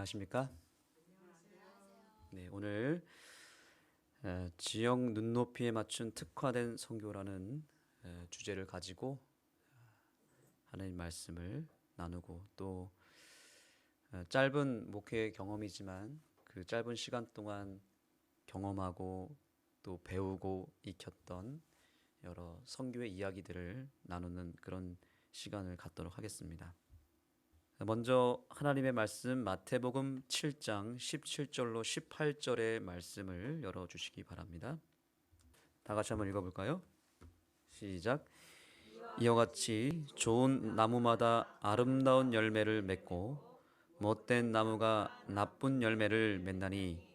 안녕하십니까? 네, 오늘 지역 눈높이에 맞춘 특화된 선교라는 주제를 가지고 하나님 말씀을 나누고 또 짧은 목회 경험이지만 그 짧은 시간 동안 경험하고 또 배우고 익혔던 여러 선교의 이야기들을 나누는 그런 시간을 갖도록 하겠습니다. 먼저 하나님의 말씀 마태복음 7장 17절로 18절의 말씀을 열어주시기 바랍니다. 다 같이 한번 읽어볼까요? 시작. 이와 같이 좋은 나무마다 아름다운 열매를 맺고 못된 나무가 나쁜 열매를 맺나니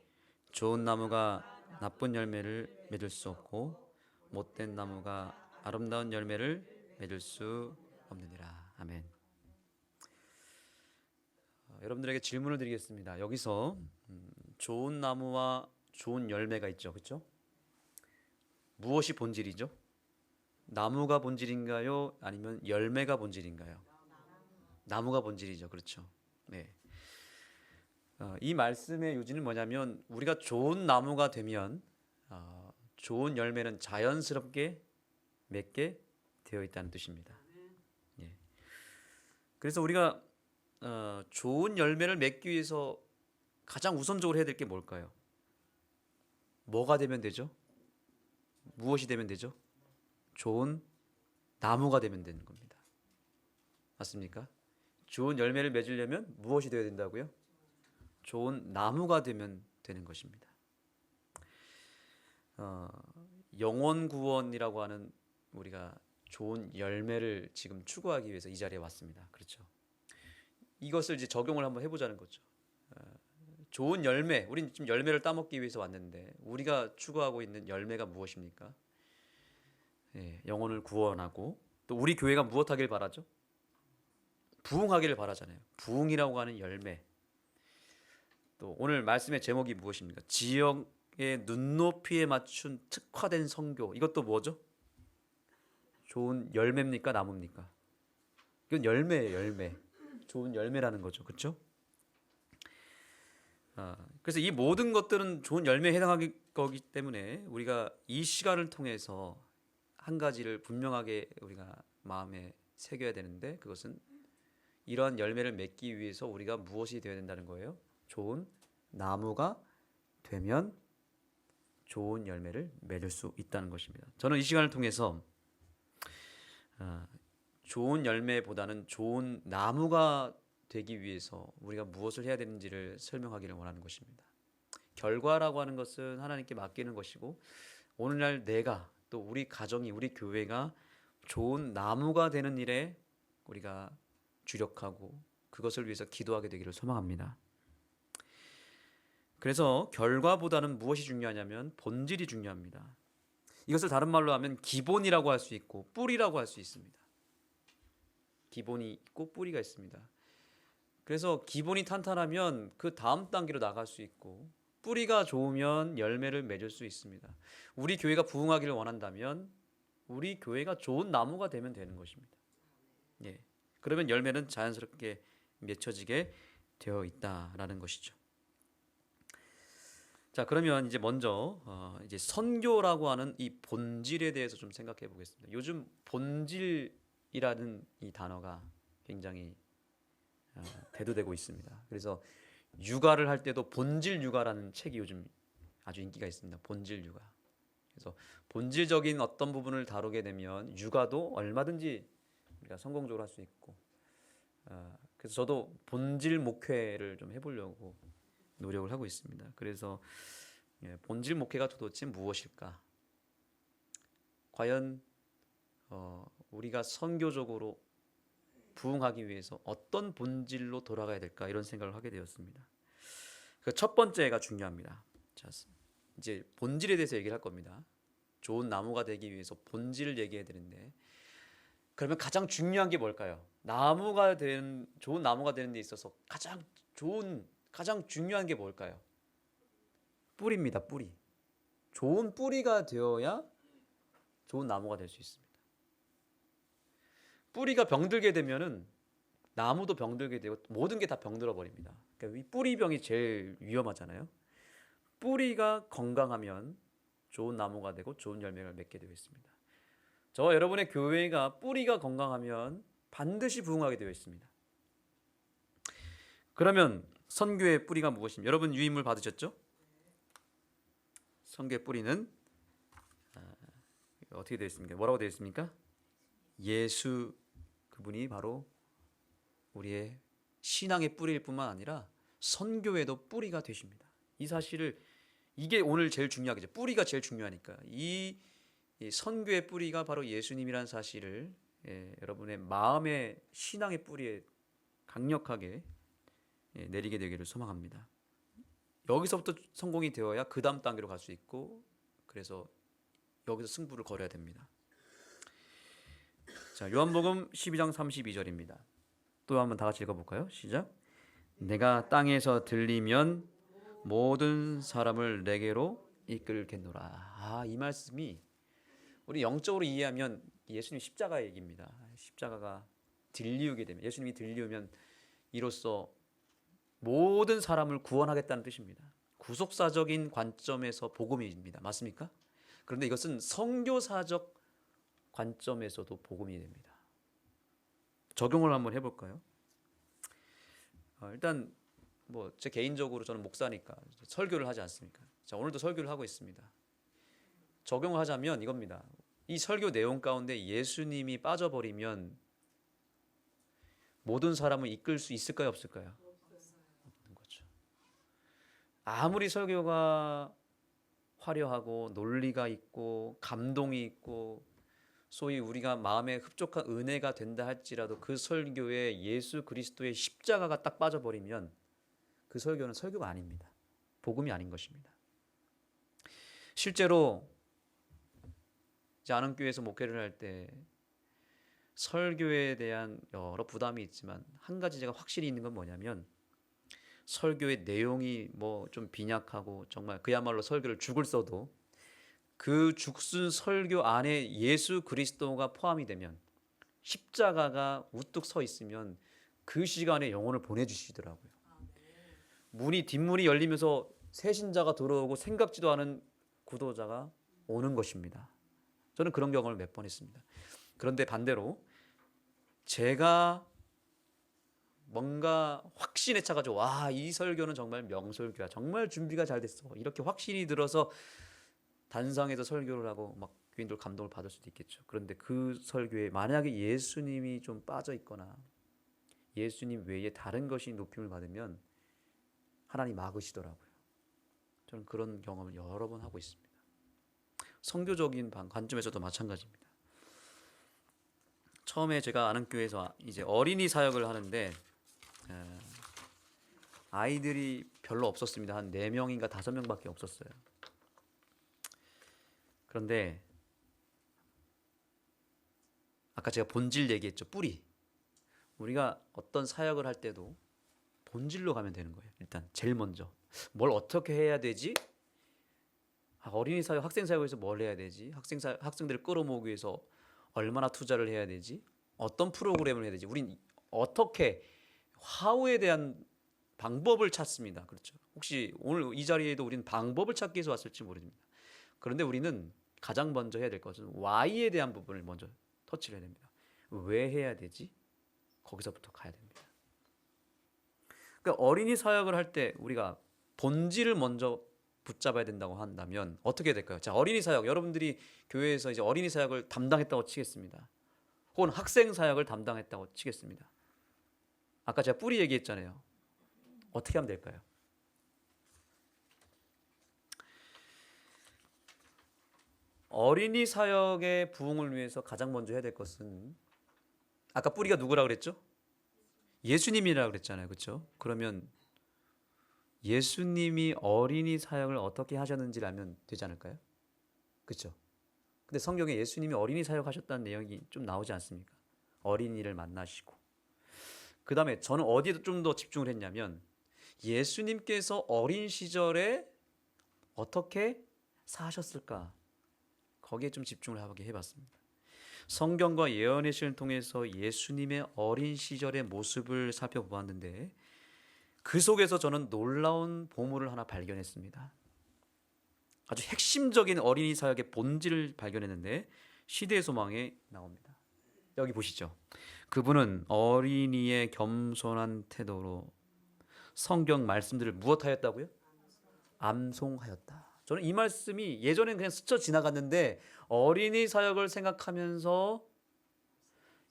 좋은 나무가 나쁜 열매를 맺을 수 없고 못된 나무가 아름다운 열매를 맺을 수 없느니라. 아멘. 여러분들에게 질문을 드리겠습니다. 여기서 좋은 나무와 좋은 열매가 있죠, 그렇죠? 무엇이 본질이죠? 나무가 본질인가요? 아니면 열매가 본질인가요? 나무가 본질이죠, 그렇죠? 네. 이 말씀의 요지는 뭐냐면 우리가 좋은 나무가 되면 좋은 열매는 자연스럽게 맺게 되어 있다는 뜻입니다. 예. 그래서 우리가 좋은 열매를 맺기 위해서 가장 우선적으로 해야 될 게 뭘까요? 뭐가 되면 되죠? 무엇이 되면 되죠? 좋은 나무가 되면 되는 겁니다. 맞습니까? 좋은 열매를 맺으려면 무엇이 되어야 된다고요? 좋은 나무가 되면 되는 것입니다. 영혼 구원이라고 하는 우리가 좋은 열매를 지금 추구하기 위해서 이 자리에 왔습니다. 그렇죠? 이것을 이제 적용을 한번 해보자는 거죠. 좋은 열매, 우린 지금 열매를 따먹기 위해서 왔는데 우리가 추구하고 있는 열매가 무엇입니까? 예, 영혼을 구원하고 또 우리 교회가 무엇하길 바라죠? 부흥하기를 바라잖아요. 부흥이라고 하는 열매. 또 오늘 말씀의 제목이 무엇입니까? 지역의 눈높이에 맞춘 특화된 선교. 이것도 뭐죠? 좋은 열매입니까? 나무입니까? 이건 열매예요, 열매. 좋은 열매라는 거죠. 그렇죠? 그래서 이 모든 것들은 좋은 열매에 해당하기 거기 때문에 우리가 이 시간을 통해서 한 가지를 분명하게 우리가 마음에 새겨야 되는데 그것은 이러한 열매를 맺기 위해서 우리가 무엇이 되어야 된다는 거예요? 좋은 나무가 되면 좋은 열매를 맺을 수 있다는 것입니다. 저는 이 시간을 통해서 좋은 열매보다는 좋은 나무가 되기 위해서 우리가 무엇을 해야 되는지를 설명하기를 원하는 것입니다. 결과라고 하는 것은 하나님께 맡기는 것이고 오늘날 내가 또 우리 가정이 우리 교회가 좋은 나무가 되는 일에 우리가 주력하고 그것을 위해서 기도하게 되기를 소망합니다. 그래서 결과보다는 무엇이 중요하냐면 본질이 중요합니다. 이것을 다른 말로 하면 기본이라고 할 수 있고 뿌리라고 할 수 있습니다. 기본이 있고 뿌리가 있습니다. 그래서 기본이 탄탄하면 그 다음 단계로 나갈 수 있고 뿌리가 좋으면 열매를 맺을 수 있습니다. 우리 교회가 부흥하기를 원한다면 우리 교회가 좋은 나무가 되면 되는 것입니다. 예. 그러면 열매는 자연스럽게 맺혀지게 되어 있다라는 것이죠. 자, 그러면 이제 먼저 이제 선교라고 하는 이 본질에 대해서 좀 생각해 보겠습니다. 요즘 본질이라는 이 단어가 굉장히 대두되고 있습니다. 그래서 육아를 할 때도 본질 육아라는 책이 요즘 아주 인기가 있습니다. 본질 육아. 그래서 본질적인 어떤 부분을 다루게 되면 육아도 얼마든지 우리가 성공적으로 할 수 있고 그래서 저도 본질 목회를 좀 해보려고 노력을 하고 있습니다. 그래서 본질 목회가 도대체 무엇일까? 과연 우리가 선교적으로 부흥하기 위해서 어떤 본질로 돌아가야 될까 이런 생각을 하게 되었습니다. 그 첫 번째가 중요합니다. 자, 이제 본질에 대해서 얘기를 할 겁니다. 좋은 나무가 되기 위해서 본질을 얘기해야 되는데 그러면 가장 중요한 게 뭘까요? 좋은 나무가 되는 데 있어서 가장 중요한 게 뭘까요? 뿌리입니다. 뿌리. 좋은 뿌리가 되어야 좋은 나무가 될 수 있습니다. 뿌리가 병들게 되면은 나무도 병들게 되고 모든 게 다 병들어 버립니다. 그러니까 이 뿌리병이 제일 위험하잖아요. 뿌리가 건강하면 좋은 나무가 되고 좋은 열매를 맺게 되어 있습니다. 저와 여러분의 교회가 뿌리가 건강하면 반드시 부흥하게 되어 있습니다. 그러면 선교의 뿌리가 무엇입니까? 여러분 유인물 받으셨죠? 선교의 뿌리는 어떻게 되어 있습니까? 뭐라고 되어 있습니까? 예수, 그분이 바로 우리의 신앙의 뿌리일 뿐만 아니라 선교에도 뿌리가 되십니다. 이 사실을, 이게 오늘 제일 중요하겠죠. 뿌리가 제일 중요하니까 이 선교의 뿌리가 바로 예수님이라는 사실을 여러분의 마음의 신앙의 뿌리에 강력하게 내리게 되기를 소망합니다. 여기서부터 성공이 되어야 그 다음 단계로 갈 수 있고, 그래서 여기서 승부를 걸어야 됩니다. 자, 요한복음 12장 32절입니다. 또 한번 다 같이 읽어볼까요? 시작. 내가 땅에서 들리면 모든 사람을 내게로 이끌겠노라. 이 말씀이 우리 영적으로 이해하면 예수님 십자가 얘기입니다. 십자가가 들리우게 되면, 예수님이 들리우면 이로써 모든 사람을 구원하겠다는 뜻입니다. 구속사적인 관점에서 복음입니다. 맞습니까? 그런데 이것은 선교사적 관점에서도 복음이 됩니다. 적용을 한번 해볼까요? 일단 뭐 제 개인적으로 저는 목사니까 설교를 하지 않습니까? 자, 오늘도 설교를 하고 있습니다. 적용을 하자면 이겁니다. 이 설교 내용 가운데 예수님이 빠져버리면 모든 사람을 이끌 수 있을까요, 없을까요? 없는 거죠. 아무리 설교가 화려하고 논리가 있고 감동이 있고 소위 우리가 마음에 흡족한 은혜가 된다 할지라도 그 설교에 예수 그리스도의 십자가가 딱 빠져버리면 그 설교는 설교가 아닙니다. 복음이 아닌 것입니다. 실제로 이제 안흥교회에서 목회를 할 때 설교에 대한 여러 부담이 있지만 한 가지 제가 확실히 있는 건 뭐냐면, 설교의 내용이 뭐 좀 빈약하고 정말 그야말로 설교를 죽을 써도 그 죽순 설교 안에 예수 그리스도가 포함이 되면, 십자가가 우뚝 서 있으면 그 시간에 영혼을 보내주시더라고요. 뒷문이 열리면서 새신자가 들어오고 생각지도 않은 구도자가 오는 것입니다. 저는 그런 경험을 몇 번 했습니다. 그런데 반대로 제가 뭔가 확신에 차가지고 이 설교는 정말 명설교야, 정말 준비가 잘 됐어, 이렇게 확신이 들어서 단상에서 설교를 하고 막 교인들 감동을 받을 수도 있겠죠. 그런데 그 설교에 만약에 예수님이 좀 빠져 있거나 예수님 외에 다른 것이 높임을 받으면 하나님 막으시더라고요. 저는 그런 경험을 여러 번 하고 있습니다. 선교적인 관점에서도 마찬가지입니다. 처음에 제가 아는 교회에서 이제 어린이 사역을 하는데 아이들이 별로 없었습니다. 한 4명인가 5명밖에 없었어요. 그런데 아까 제가 본질 얘기했죠. 뿌리. 우리가 어떤 사역을 할 때도 본질로 가면 되는 거예요. 일단 제일 먼저 뭘 어떻게 해야 되지? 어린이 사역, 학생 사역에서 뭘 해야 되지? 학생들을 끌어모으기 위해서 얼마나 투자를 해야 되지? 어떤 프로그램을 해야 되지? 우린 어떻게, 하우에 대한 방법을 찾습니다. 그렇죠? 혹시 오늘 이 자리에도 우리는 방법을 찾기 위해서 왔을지 모릅니다. 그런데 우리는 가장 먼저 해야 될 것은 Y에 대한 부분을 먼저 터치를 해야 됩니다. 왜 해야 되지? 거기서부터 가야 됩니다. 그러니까 어린이 사역을 할 때 우리가 본질을 먼저 붙잡아야 된다고 한다면 어떻게 될까요? 자, 어린이 사역, 여러분들이 교회에서 이제 어린이 사역을 담당했다고 치겠습니다. 혹은 학생 사역을 담당했다고 치겠습니다. 아까 제가 뿌리 얘기했잖아요. 어떻게 하면 될까요? 어린이 사역의 부흥을 위해서 가장 먼저 해야 될 것은, 아까 뿌리가 누구라고 그랬죠? 예수님이라고 그랬잖아요. 그렇죠? 그러면 예수님이 어린이 사역을 어떻게 하셨는지를 알면 되지 않을까요? 그렇죠? 근데 성경에 예수님이 어린이 사역하셨다는 내용이 좀 나오지 않습니까? 어린이를 만나시고. 그 다음에 저는 어디에 좀 더 집중을 했냐면, 예수님께서 어린 시절에 어떻게 사셨을까? 거기에 좀 집중을 하게 해봤습니다. 성경과 예언의 시를 통해서 예수님의 어린 시절의 모습을 살펴보았는데, 그 속에서 저는 놀라운 보물을 하나 발견했습니다. 아주 핵심적인 어린이 사역의 본질을 발견했는데 시대의 소망에 나옵니다. 여기 보시죠. 그분은 어린이의 겸손한 태도로 성경 말씀들을 무엇하였다고요? 암송하였다. 저는 이 말씀이 예전엔 그냥 스쳐 지나갔는데 어린이 사역을 생각하면서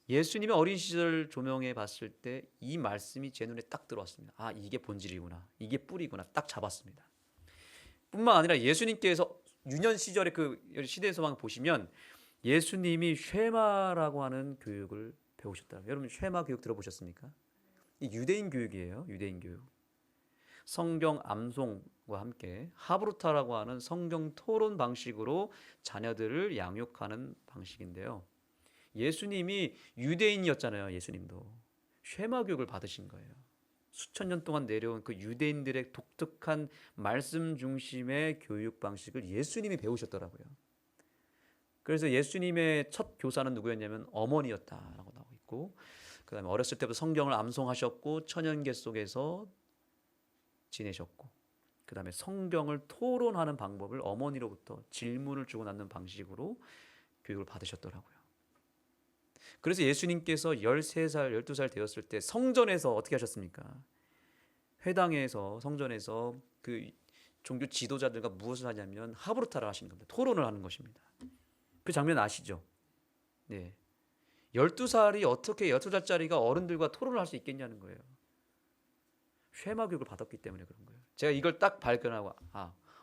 예수님의 어린 시절 조명해 봤을 때 이 말씀이 제 눈에 딱 들어왔습니다. 아, 이게 본질이구나. 이게 뿌리구나. 딱 잡았습니다. 뿐만 아니라 예수님께서 유년 시절의 그 시대의 소망을 보시면 예수님이 쉐마라고 하는 교육을 배우셨다. 여러분 쉐마 교육 들어보셨습니까? 이 유대인 교육이에요. 유대인 교육. 성경 암송과 함께 하브루타라고 하는 성경 토론 방식으로 자녀들을 양육하는 방식인데요. 예수님이 유대인이었잖아요. 예수님도 쉐마 교육을 받으신 거예요. 수천 년 동안 내려온 그 유대인들의 독특한 말씀 중심의 교육 방식을 예수님이 배우셨더라고요. 그래서 예수님의 첫 교사는 누구였냐면 어머니였다라고 나오고 있고, 그 다음에 어렸을 때부터 성경을 암송하셨고 천연계 속에서 지내셨고, 그 다음에 성경을 토론하는 방법을 어머니로부터 질문을 주고받는 방식으로 교육을 받으셨더라고요. 그래서 예수님께서 13살, 12살 되었을 때 성전에서 어떻게 하셨습니까? 회당에서 성전에서 그 종교 지도자들과 무엇을 하냐면 하브루타를 하시는 겁니다. 토론을 하는 것입니다. 그 장면 아시죠? 네. 12살이 어떻게 12살짜리가 어른들과 토론을 할 수 있겠냐는 거예요. 쉐마 교육을 받았기 때문에 그런 거예요. 제가 이걸 딱 발견하고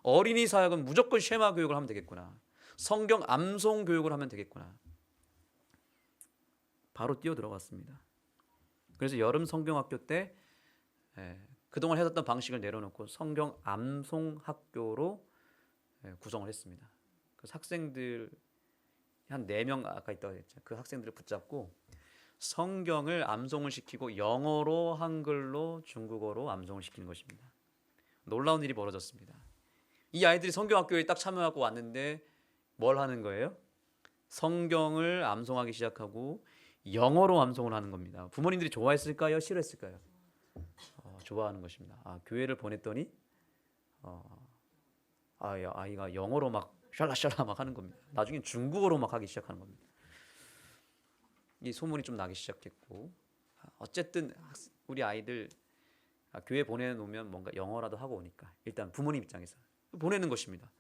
어린이 사역은 무조건 쉐마 교육을 하면 되겠구나. 성경 암송 교육을 하면 되겠구나. 바로 뛰어 들어갔습니다. 그래서 여름 성경학교 때 그동안 해왔던 방식을 내려놓고 성경 암송 학교로 구성을 했습니다. 그래서 학생들 한 4명 아까 있다고 했죠. 그 학생들을 붙잡고 성경을 암송을 시키고 영어로 한글로 중국어로 암송을 시키는 것입니다. 놀라운 일이 벌어졌습니다. 이 아이들이 성경학교에 딱 참여하고 왔는데 뭘 하는 거예요? 성경을 암송하기 시작하고 영어로 암송을 하는 겁니다. 부모님들이 좋아했을까요? 싫어했을까요? 좋아하는 것입니다. 교회를 보냈더니 아이가 영어로 막 샬라샬라 막 하는 겁니다. 나중엔 중국어로 막 하기 시작하는 겁니다. 이 소문이 좀 나기 시작했고, 어쨌든 우리 아이들 교회 보내놓으면 뭔가 영어라도 하고 오니까 일단 부모님 입장에서 보내는 것입니다.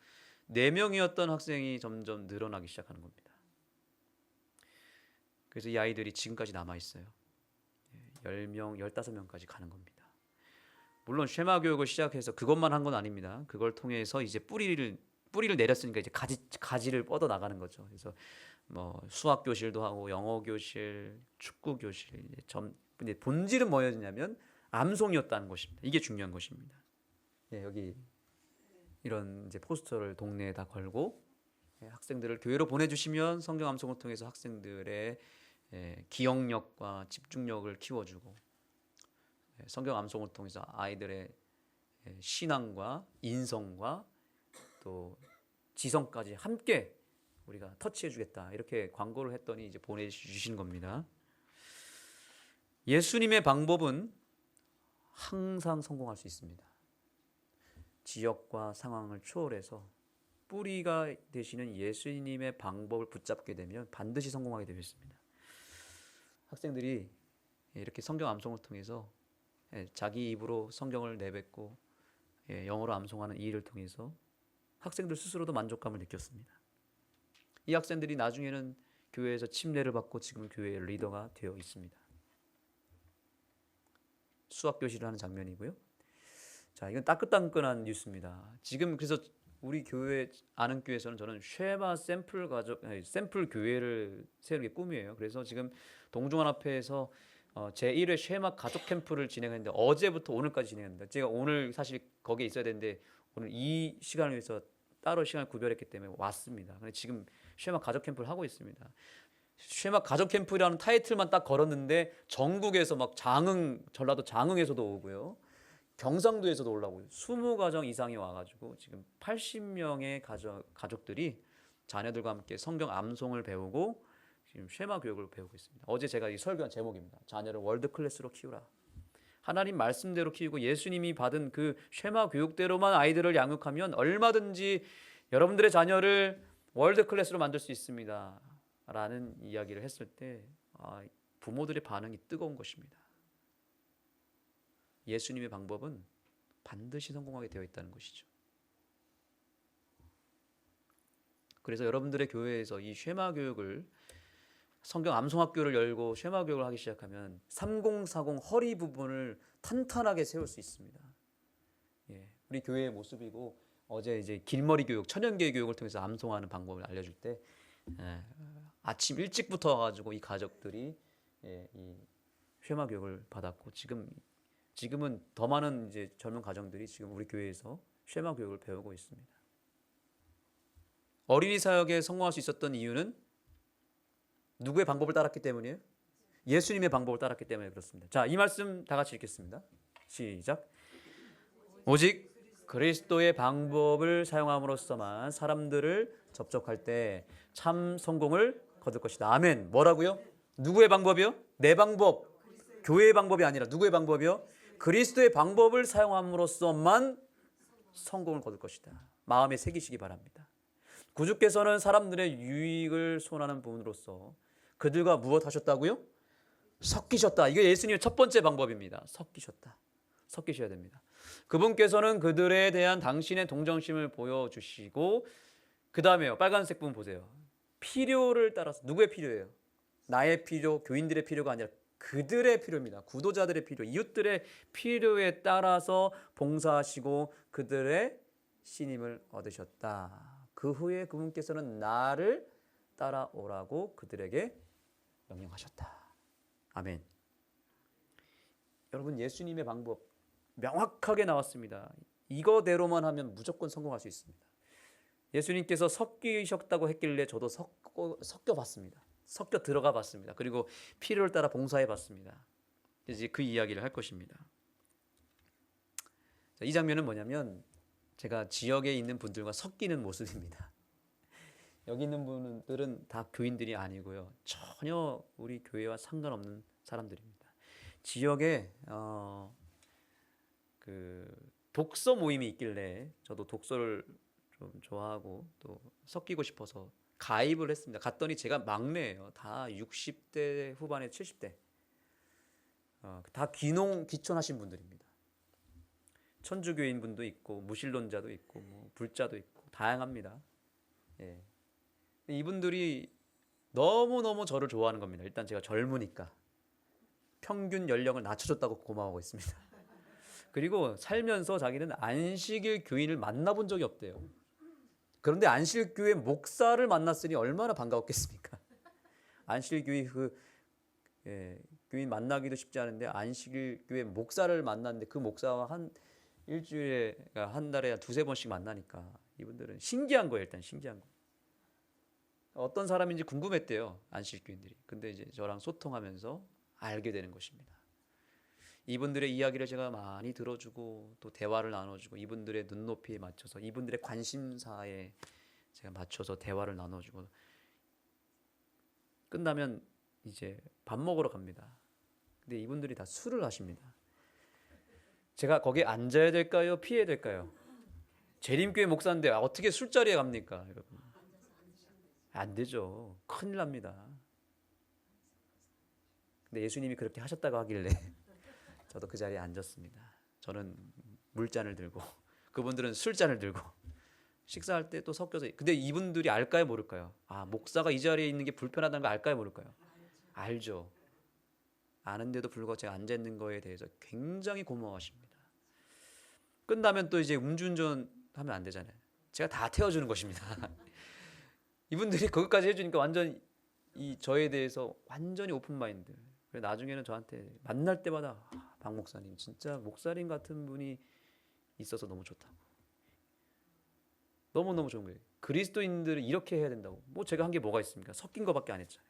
4명이었던 학생이 점점 늘어나기 시작하는 겁니다. 그래서 이 아이들이 지금까지 남아있어요. 10명, 15명까지 가는 겁니다. 물론 쉐마 교육을 시작해서 그것만 한 건 아닙니다. 그걸 통해서 이제 뿌리를 내렸으니까 이제 가지를 뻗어 나가는 거죠. 그래서 뭐 수학 교실도 하고 영어 교실, 축구 교실. 근데 본질은 뭐였냐면 암송이었다는 것입니다. 이게 중요한 것입니다. 여기 이런 이제 포스터를 동네에 다 걸고 학생들을 교회로 보내주시면 성경 암송을 통해서 학생들의 기억력과 집중력을 키워주고, 성경 암송을 통해서 아이들의 신앙과 인성과 또 지성까지 함께 우리가 터치해주겠다, 이렇게 광고를 했더니 이제 보내주신 겁니다. 예수님의 방법은 항상 성공할 수 있습니다. 지역과 상황을 초월해서 뿌리가 되시는 예수님의 방법을 붙잡게 되면 반드시 성공하게 되어 있습니다. 학생들이 이렇게 성경 암송을 통해서 자기 입으로 성경을 내뱉고 영어로 암송하는 이 일을 통해서 학생들 스스로도 만족감을 느꼈습니다. 이 학생들이 나중에는 교회에서 침례를 받고 지금 교회의 리더가 되어 있습니다. 수학 교실을 하는 장면이고요. 자, 이건 따끈따끈한 뉴스입니다. 지금 그래서 우리 교회 아는 교회에서는 저는 쉐마 샘플 교회를 세우는 게 꿈이에요. 그래서 지금 동중환합회에서 제1회 쉐마 가족 캠프를 진행했는데 어제부터 오늘까지 진행합니다. 제가 오늘 사실 거기에 있어야 되는데 오늘 이 시간을 위해서 따로 시간을 구별했기 때문에 왔습니다. 근데 지금 쉐마 가족 캠프를 하고 있습니다. 쉐마 가족 캠프라는 타이틀만 딱 걸었는데 전국에서 막 전라도 장흥에서도 오고요. 경상도에서도 올라오고 20가정 이상이 와가지고 지금 80명의 가족들이 자녀들과 함께 성경 암송을 배우고 지금 쉐마 교육을 배우고 있습니다. 어제 제가 이 설교한 제목입니다. 자녀를 월드 클래스로 키우라. 하나님 말씀대로 키우고 예수님이 받은 그 쉐마 교육대로만 아이들을 양육하면 얼마든지 여러분들의 자녀를 월드 클래스로 만들 수 있습니다 라는 이야기를 했을 때 부모들의 반응이 뜨거운 것입니다. 예수님의 방법은 반드시 성공하게 되어 있다는 것이죠. 그래서 여러분들의 교회에서 이 쉐마 교육을, 성경 암송학교를 열고 쉐마 교육을 하기 시작하면 3040 허리 부분을 탄탄하게 세울 수 있습니다. 우리 교회의 모습이고, 어제 이제 길머리 교육, 천연계 교육을 통해서 암송하는 방법을 알려줄 때 아침 일찍부터 와가지고 이 가족들이 이 쉐마 교육을 받았고, 지금은 더 많은 이제 젊은 가정들이 지금 우리 교회에서 쉐마 교육을 배우고 있습니다. 어린이 사역에 성공할 수 있었던 이유는 누구의 방법을 따랐기 때문이에요? 예수님의 방법을 따랐기 때문에 그렇습니다. 자, 이 말씀 다 같이 읽겠습니다. 시작. 오직 그리스도의 방법을 사용함으로써만 사람들을 접촉할 때 참 성공을 거둘 것이다. 아멘. 뭐라고요? 누구의 방법이요? 내 방법. 교회의 방법이 아니라 누구의 방법이요? 그리스도의 방법을 사용함으로써만 성공을 거둘 것이다. 마음에 새기시기 바랍니다. 구주께서는 사람들의 유익을 손하는 분으로서 그들과 무엇 하셨다고요? 섞이셨다. 이게 예수님의 첫 번째 방법입니다. 섞이셨다. 섞이셔야 됩니다. 그분께서는 그들에 대한 당신의 동정심을 보여주시고, 그 다음에요, 빨간색 부분 보세요. 필요를 따라서, 누구의 필요예요? 나의 필요, 교인들의 필요가 아니라 그들의 필요입니다. 구도자들의 필요, 이웃들의 필요에 따라서 봉사하시고 그들의 신임을 얻으셨다. 그 후에 그분께서는 나를 따라오라고 그들에게 명령하셨다. 아멘. 여러분, 예수님의 방법 명확하게 나왔습니다. 이거대로만 하면 무조건 성공할 수 있습니다. 예수님께서 섞이셨다고 했길래 저도 섞여 봤습니다. 섞여 들어가 봤습니다. 그리고 필요를 따라 봉사해 봤습니다. 이제 그 이야기를 할 것입니다. 자, 이 장면은 뭐냐면 제가 지역에 있는 분들과 섞이는 모습입니다. 여기 있는 분들은 다 교인들이 아니고요, 전혀 우리 교회와 상관없는 사람들입니다. 지역에 그 독서 모임이 있길래 저도 독서를 좀 좋아하고 또 섞이고 싶어서 가입을 했습니다. 갔더니 제가 막내예요. 다 60대 후반에 70대 다 귀촌하신 분들입니다. 천주교인 분도 있고 무신론자도 있고 뭐 불자도 있고 다양합니다. 이분들이 너무너무 저를 좋아하는 겁니다. 일단 제가 젊으니까 평균 연령을 낮춰줬다고 고마워하고 있습니다. 그리고 살면서 자기는 안식일 교인을 만나본 적이 없대요. 그런데 안식일교회 목사를 만났으니 얼마나 반가웠겠습니까? 안식일교회 교인 만나기도 쉽지 않은데 안식일교회 목사를 만났는데 그 목사와 일주일에, 한 달에 두세 번씩 만나니까 이분들은 신기한 거예요. 일단 신기한 거. 어떤 사람인지 궁금했대요, 안식교인들이. 근데 이제 저랑 소통하면서 알게 되는 것입니다. 이분들의 이야기를 제가 많이 들어주고 또 대화를 나눠주고, 이분들의 눈높이에 맞춰서, 이분들의 관심사에 제가 맞춰서 대화를 나눠주고, 끝나면 이제 밥 먹으러 갑니다. 근데 이분들이 다 술을 하십니다. 제가 거기에 앉아야 될까요? 피해야 될까요? 재림교회 목사인데 어떻게 술자리에 갑니까, 여러분? 안 되죠. 큰일 납니다. 근데 예수님이 그렇게 하셨다고 하길래 저도 그 자리에 앉았습니다. 저는 물잔을 들고 그분들은 술잔을 들고 식사할 때 또 섞여서. 근데 이분들이 알까요, 모를까요? 목사가 이 자리에 있는 게 불편하다는 거 알까요, 모를까요? 알죠. 아는데도 불구하고 제가 앉아 있는 거에 대해서 굉장히 고마워하십니다. 끝나면 또 이제 음주운전 하면 안 되잖아요. 제가 다 태워주는 것입니다. 이분들이 거기까지 해주니까 완전 저에 대해서 완전히 오픈 마인드. 나중에는 저한테 만날 때마다 박 목사님 진짜 목사님 같은 분이 있어서 너무 좋다고, 너무너무 좋은 거예요. 그리스도인들은 이렇게 해야 된다고. 뭐 제가 한 게 뭐가 있습니까? 섞인 거밖에 안 했잖아요.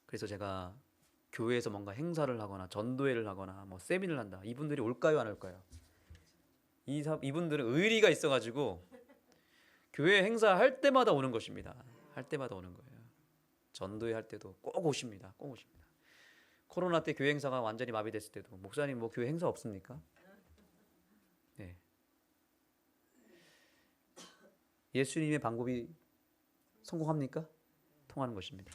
그래서 제가 교회에서 뭔가 행사를 하거나 전도회를 하거나 뭐 세미나를 한다, 이분들이 올까요, 안 올까요? 이분들은 의리가 있어가지고 교회 행사할 때마다 오는 것입니다. 할 때마다 오는 거예요. 전도회 할 때도 꼭 오십니다. 꼭 오십니다. 코로나 때 교회 행사가 완전히 마비됐을 때도 목사님 뭐 교회 행사 없습니까? 네. 예수님의 방법이 성공합니까? 통하는 것입니다.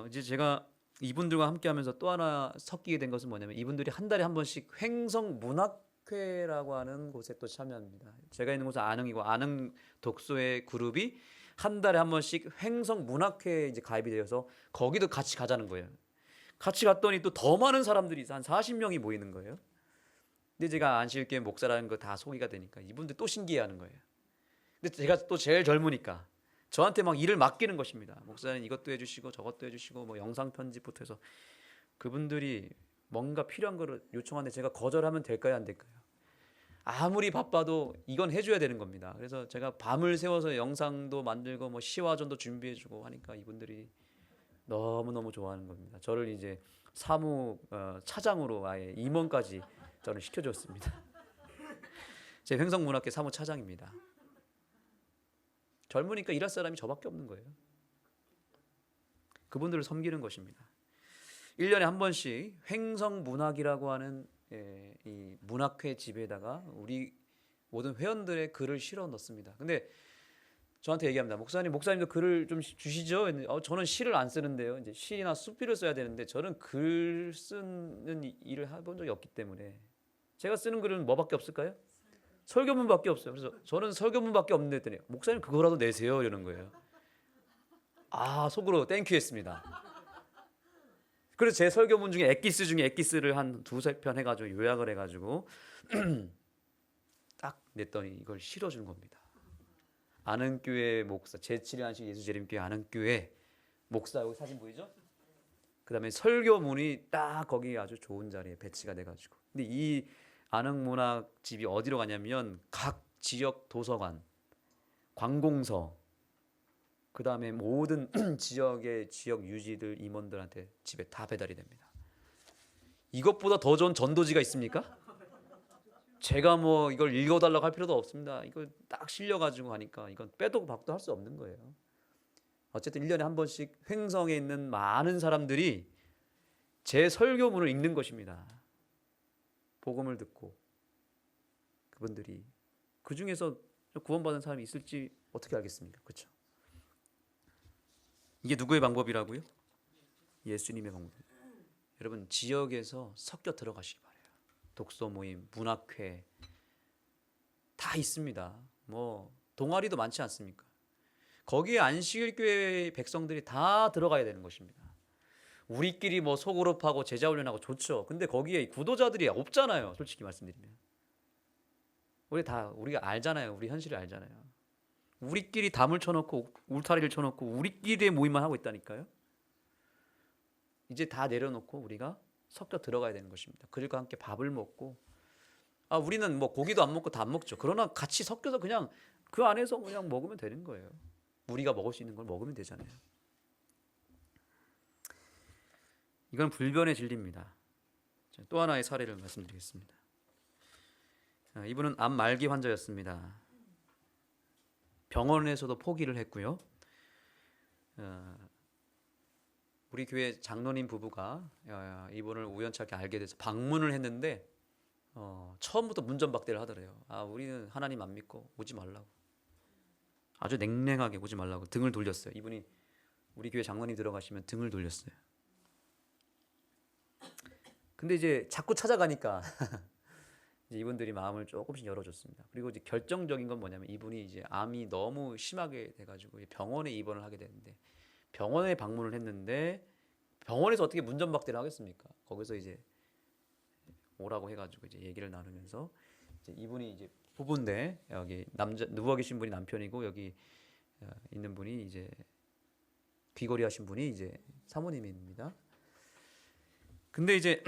이제 제가 이분들과 함께하면서 또 하나 섞이게 된 것은 뭐냐면 이분들이 한 달에 한 번씩 횡성 문학회라고 하는 곳에 또 참여합니다. 제가 있는 곳은 안흥이고 안흥 독서회 그룹이 한 달에 한 번씩 횡성 문학회에 이제 가입이 되어서 거기도 같이 가자는 거예요. 같이 갔더니 또 더 많은 사람들이 한 40명이 모이는 거예요. 근데 제가 안식일교회 목사라는 거 다 소개가 되니까 이분들 또 신기해하는 거예요. 근데 제가 또 제일 젊으니까 저한테 막 일을 맡기는 것입니다. 목사님 이것도 해주시고 저것도 해주시고 뭐 영상 편집부터 해서 그분들이 뭔가 필요한 거를 요청하는데 제가 거절하면 될까요, 안 될까요? 아무리 바빠도 이건 해줘야 되는 겁니다. 그래서 제가 밤을 새워서 영상도 만들고 뭐 시화전도 준비해주고 하니까 이분들이 너무너무 좋아하는 겁니다. 저를 이제 사무 차장으로 아예 임원까지 저는 시켜줬습니다. 제 횡성문학회 사무 차장입니다. 젊으니까 일할 사람이 저밖에 없는 거예요. 그분들을 섬기는 것입니다. 1년에 한 번씩 횡성문학이라고 하는 이 문학회 집에다가 우리 모든 회원들의 글을 실어 넣습니다. 근데 저한테 얘기합니다. 목사님도 글을 좀 주시죠. 저는 시를 안 쓰는데요. 이제 시나 수필을 써야 되는데 저는 글 쓰는 일을 해본 적이 없기 때문에 제가 쓰는 글은 뭐밖에 없을까요? 설교문밖에 없어요. 그래서 저는 설교문밖에 없는데 했더니 목사님 그거라도 내세요 이러는 거예요. 아 속으로 땡큐했습니다. 그래서 제 설교문 중에 엑기스 중에 엑기스를 한 두세 편 해가지고 요약을 해가지고 딱 냈더니 이걸 실어준 겁니다. 안흥교회 목사 제7회 안식 예수재림교회 안흥교회 목사 여기 사진 보이죠? 그 다음에 설교문이 딱 거기 아주 좋은 자리에 배치가 돼가지고 근데 이 안흥문학집이 어디로 가냐면 각 지역 도서관, 관공서 그 다음에 모든 지역의 지역 유지들 임원들한테 집에 다 배달이 됩니다. 이것보다 더 좋은 전도지가 있습니까? 제가 뭐 이걸 읽어달라고 할 필요도 없습니다. 이걸 딱 실려가지고 하니까 이건 빼도 박도 할 수 없는 거예요. 어쨌든 1년에 한 번씩 횡성에 있는 많은 사람들이 제 설교문을 읽는 것입니다. 복음을 듣고 그분들이 그 중에서 구원받은 사람이 있을지 어떻게 알겠습니까? 그렇죠? 이게 누구의 방법이라고요? 예수님의 방법. 여러분 지역에서 섞여 들어가시기 바래요. 독서 모임, 문학회 다 있습니다. 뭐 동아리도 많지 않습니까? 거기에 안식일교회 백성들이 다 들어가야 되는 것입니다. 우리끼리 뭐 소그룹하고 제자훈련하고 좋죠. 근데 거기에 구도자들이 없잖아요. 솔직히 말씀드리면 우리가 알잖아요. 우리 현실을 알잖아요. 우리끼리 담을 쳐놓고 울타리를 쳐놓고 우리끼리의 모임만 하고 있다니까요. 이제 다 내려놓고 우리가 섞여 들어가야 되는 것입니다. 그들과 함께 밥을 먹고 우리는 뭐 고기도 안 먹고 다 안 먹죠. 그러나 같이 섞여서 그냥 그 안에서 그냥 먹으면 되는 거예요. 우리가 먹을 수 있는 걸 먹으면 되잖아요. 이건 불변의 진리입니다. 또 하나의 사례를 말씀드리겠습니다. 이분은 암 말기 환자였습니다. 병원에서도 포기를 했고요. 우리 교회 장로님 부부가 이분을 우연찮게 알게 돼서 방문을 했는데 처음부터 문전박대를 하더래요. 우리는 하나님 안 믿고 오지 말라고. 아주 냉랭하게 오지 말라고 등을 돌렸어요. 이분이 우리 교회 장로님 들어가시면 등을 돌렸어요. 근데 이제 자꾸 찾아가니까 이제 이분들이 마음을 조금씩 열어줬습니다. 그리고 이제 결정적인 건 뭐냐면 이분이 이제 암이 너무 심하게 돼가지고 병원에 입원을 하게 되는데 병원에 방문을 했는데 병원에서 어떻게 문전박대를 하겠습니까? 거기서 이제 오라고 해가지고 이제 얘기를 나누면서 이제 이분이 이제 부부인데 여기 남자 누워 계신 분이 남편이고 여기 있는 분이 이제 귀걸이 하신 분이 이제 사모님입니다. 근데 이제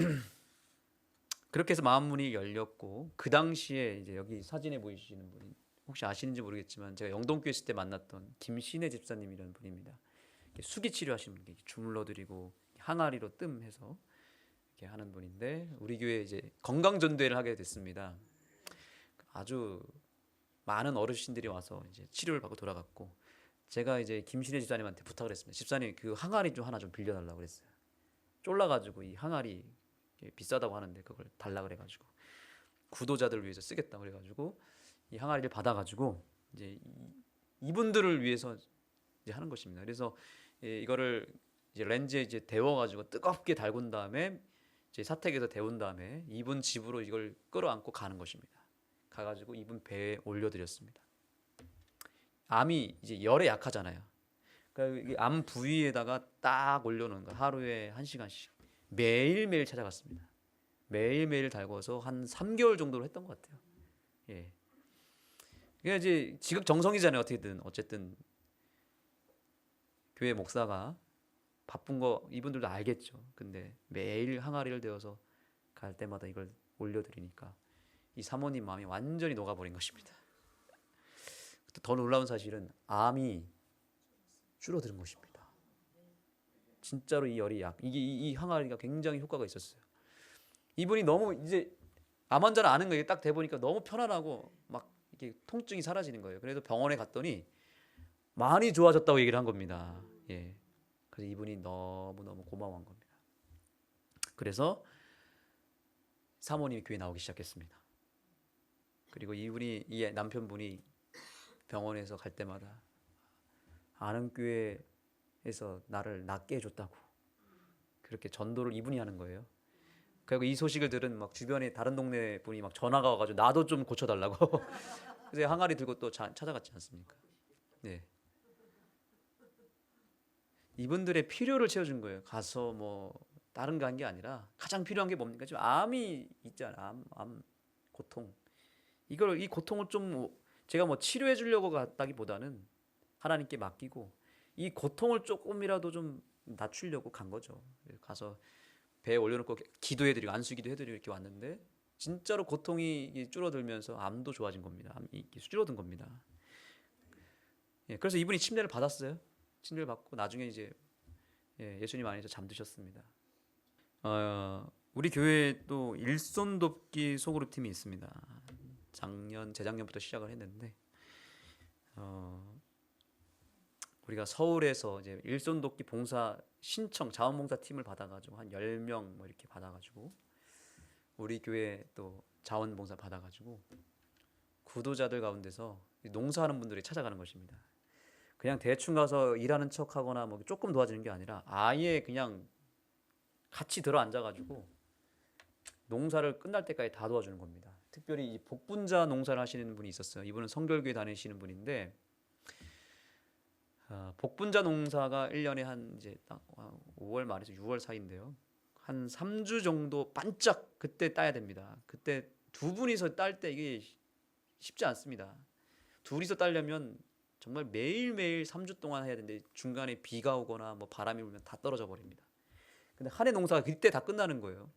그렇게 해서 마음문이 열렸고 그 당시에 이제 여기 사진에 보이시는 분이 혹시 아시는지 모르겠지만 제가 영동교회 있을 때 만났던 김신혜 집사님이라는 분입니다. 수기 치료하시는 분, 주물러드리고 항아리로 뜸해서 이렇게 하는 분인데 우리 교회 이제 건강전도회를 하게 됐습니다. 아주 많은 어르신들이 와서 이제 치료를 받고 돌아갔고 제가 이제 김신혜 집사님한테 부탁을 했습니다. 집사님 그 항아리 좀 하나 좀 빌려달라고 그랬어요. 쫄라가지고 이 항아리 비싸다고 하는데 그걸 달라 그래가지고 구도자들을 위해서 쓰겠다 그래가지고 이 항아리를 받아가지고 이제 이분들을 위해서 이제 하는 것입니다. 그래서 이거를 이제 렌즈에 이제 데워가지고 뜨겁게 달군 다음에 이제 사택에서 데운 다음에 이분 집으로 이걸 끌어안고 가는 것입니다. 가가지고 이분 배에 올려드렸습니다. 암이 이제 열에 약하잖아요. 그러니까 암 부위에다가 딱 올려놓은 거 하루에 1시간씩 매일매일 찾아갔습니다. 매일매일 달궈서 한 3개월 정도로 했던 것 같아요. 예. 그러니까 이제 지극정성이잖아요. 어쨌든 교회 목사가 바쁜 거 이분들도 알겠죠. 근데 매일 항아리를 데워서 갈 때마다 이걸 올려드리니까 이 사모님 마음이 완전히 녹아버린 것입니다. 더 놀라운 사실은 암이 줄어드는 것입니다. 진짜로 이 열이 이 항아리가 굉장히 효과가 있었어요. 이분이 너무 이제 암 환자는 아는 거예요. 딱 대보니까 너무 편안하고 막 이게 통증이 사라지는 거예요. 그래서 병원에 갔더니 많이 좋아졌다고 얘기를 한 겁니다. 예. 그래서 이분이 너무너무 고마워한 겁니다. 그래서 사모님이 교회 나오기 시작했습니다. 그리고 이 남편분이 병원에서 갈 때마다 아는 교회에서 나를 낫게 해줬다고 그렇게 전도를 이분이 하는 거예요. 그리고 이 소식을 들은 막 주변에 다른 동네 분이 막 전화가 와가지고 나도 좀 고쳐달라고. 그래서 항아리 들고 또 찾아갔지 않습니까? 네. 이분들의 필요를 채워준 거예요. 가서 뭐 다른 거 한 게 아니라 가장 필요한 게 뭡니까? 지금 암이 있잖아. 암 고통. 이 고통을 좀 제가 뭐 치료해 주려고 갔다기보다는 하나님께 맡기고 이 고통을 조금이라도 좀 낮추려고 간 거죠. 가서 배에 올려놓고 기도해드리고 안수기도 해드리고 이렇게 왔는데 진짜로 고통이 줄어들면서 암도 좋아진 겁니다. 암이 줄어든 겁니다. 예, 그래서 이분이 침례를 받았어요. 침례를 받고 나중에 이제 예수님 안에서 잠드셨습니다. 우리 교회에 또 일손 돕기 소그룹 팀이 있습니다. 재작년부터 시작을 했는데 우리가 서울에서 이제 일손 돕기 봉사 신청 자원봉사 팀을 받아가지고 한 10명 뭐 이렇게 받아가지고 우리 교회 또 자원봉사 받아가지고 구도자들 가운데서 농사하는 분들이 찾아가는 것입니다. 그냥 대충 가서 일하는 척하거나 뭐 조금 도와주는 게 아니라 아예 그냥 같이 들어 앉아가지고 농사를 끝날 때까지 다 도와주는 겁니다. 특별히 이 복분자 농사를 하시는 분이 있었어요. 이분은 성결교회 다니시는 분인데 복분자 농사가 1년에 한 이제 딱 5월 말에서 6월 사이인데요. 한 3주 정도 반짝 그때 따야 됩니다. 그때 두 분이서 딸 때 이게 쉽지 않습니다. 둘이서 따려면 정말 매일매일 3주 동안 해야 되는데 중간에 비가 오거나 뭐 바람이 불면 다 떨어져 버립니다. 근데 한 해 농사가 그때 다 끝나는 거예요.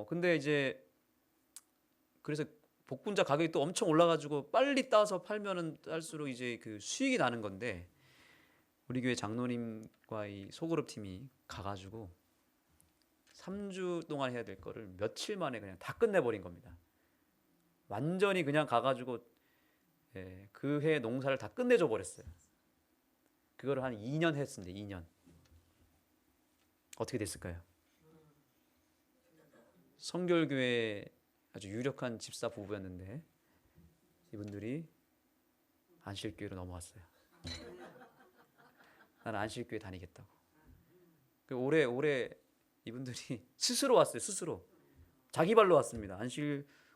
근데 이제 그래서 복분자 가격이 또 엄청 올라가지고 빨리 따서 팔면은 딸수록 이제 그 수익이 나는 건데 우리 교회 장로님과 이 소그룹 팀이 가가지고 3주 동안 해야 될 거를 며칠 만에 그냥 다 끝내버린 겁니다. 완전히 그냥 가가지고 그 해 농사를 다 끝내줘 버렸어요. 그거를 한 2년 했습니다. 2년. 어떻게 됐을까요? 성결교회 아주 유력한 집사 부부였는데 이분들이 안실교회로 넘어왔어요. 나는 안실교회 다니겠다고. 올해 이분들이 스스로 왔어요. 스스로 자기 발로 왔습니다.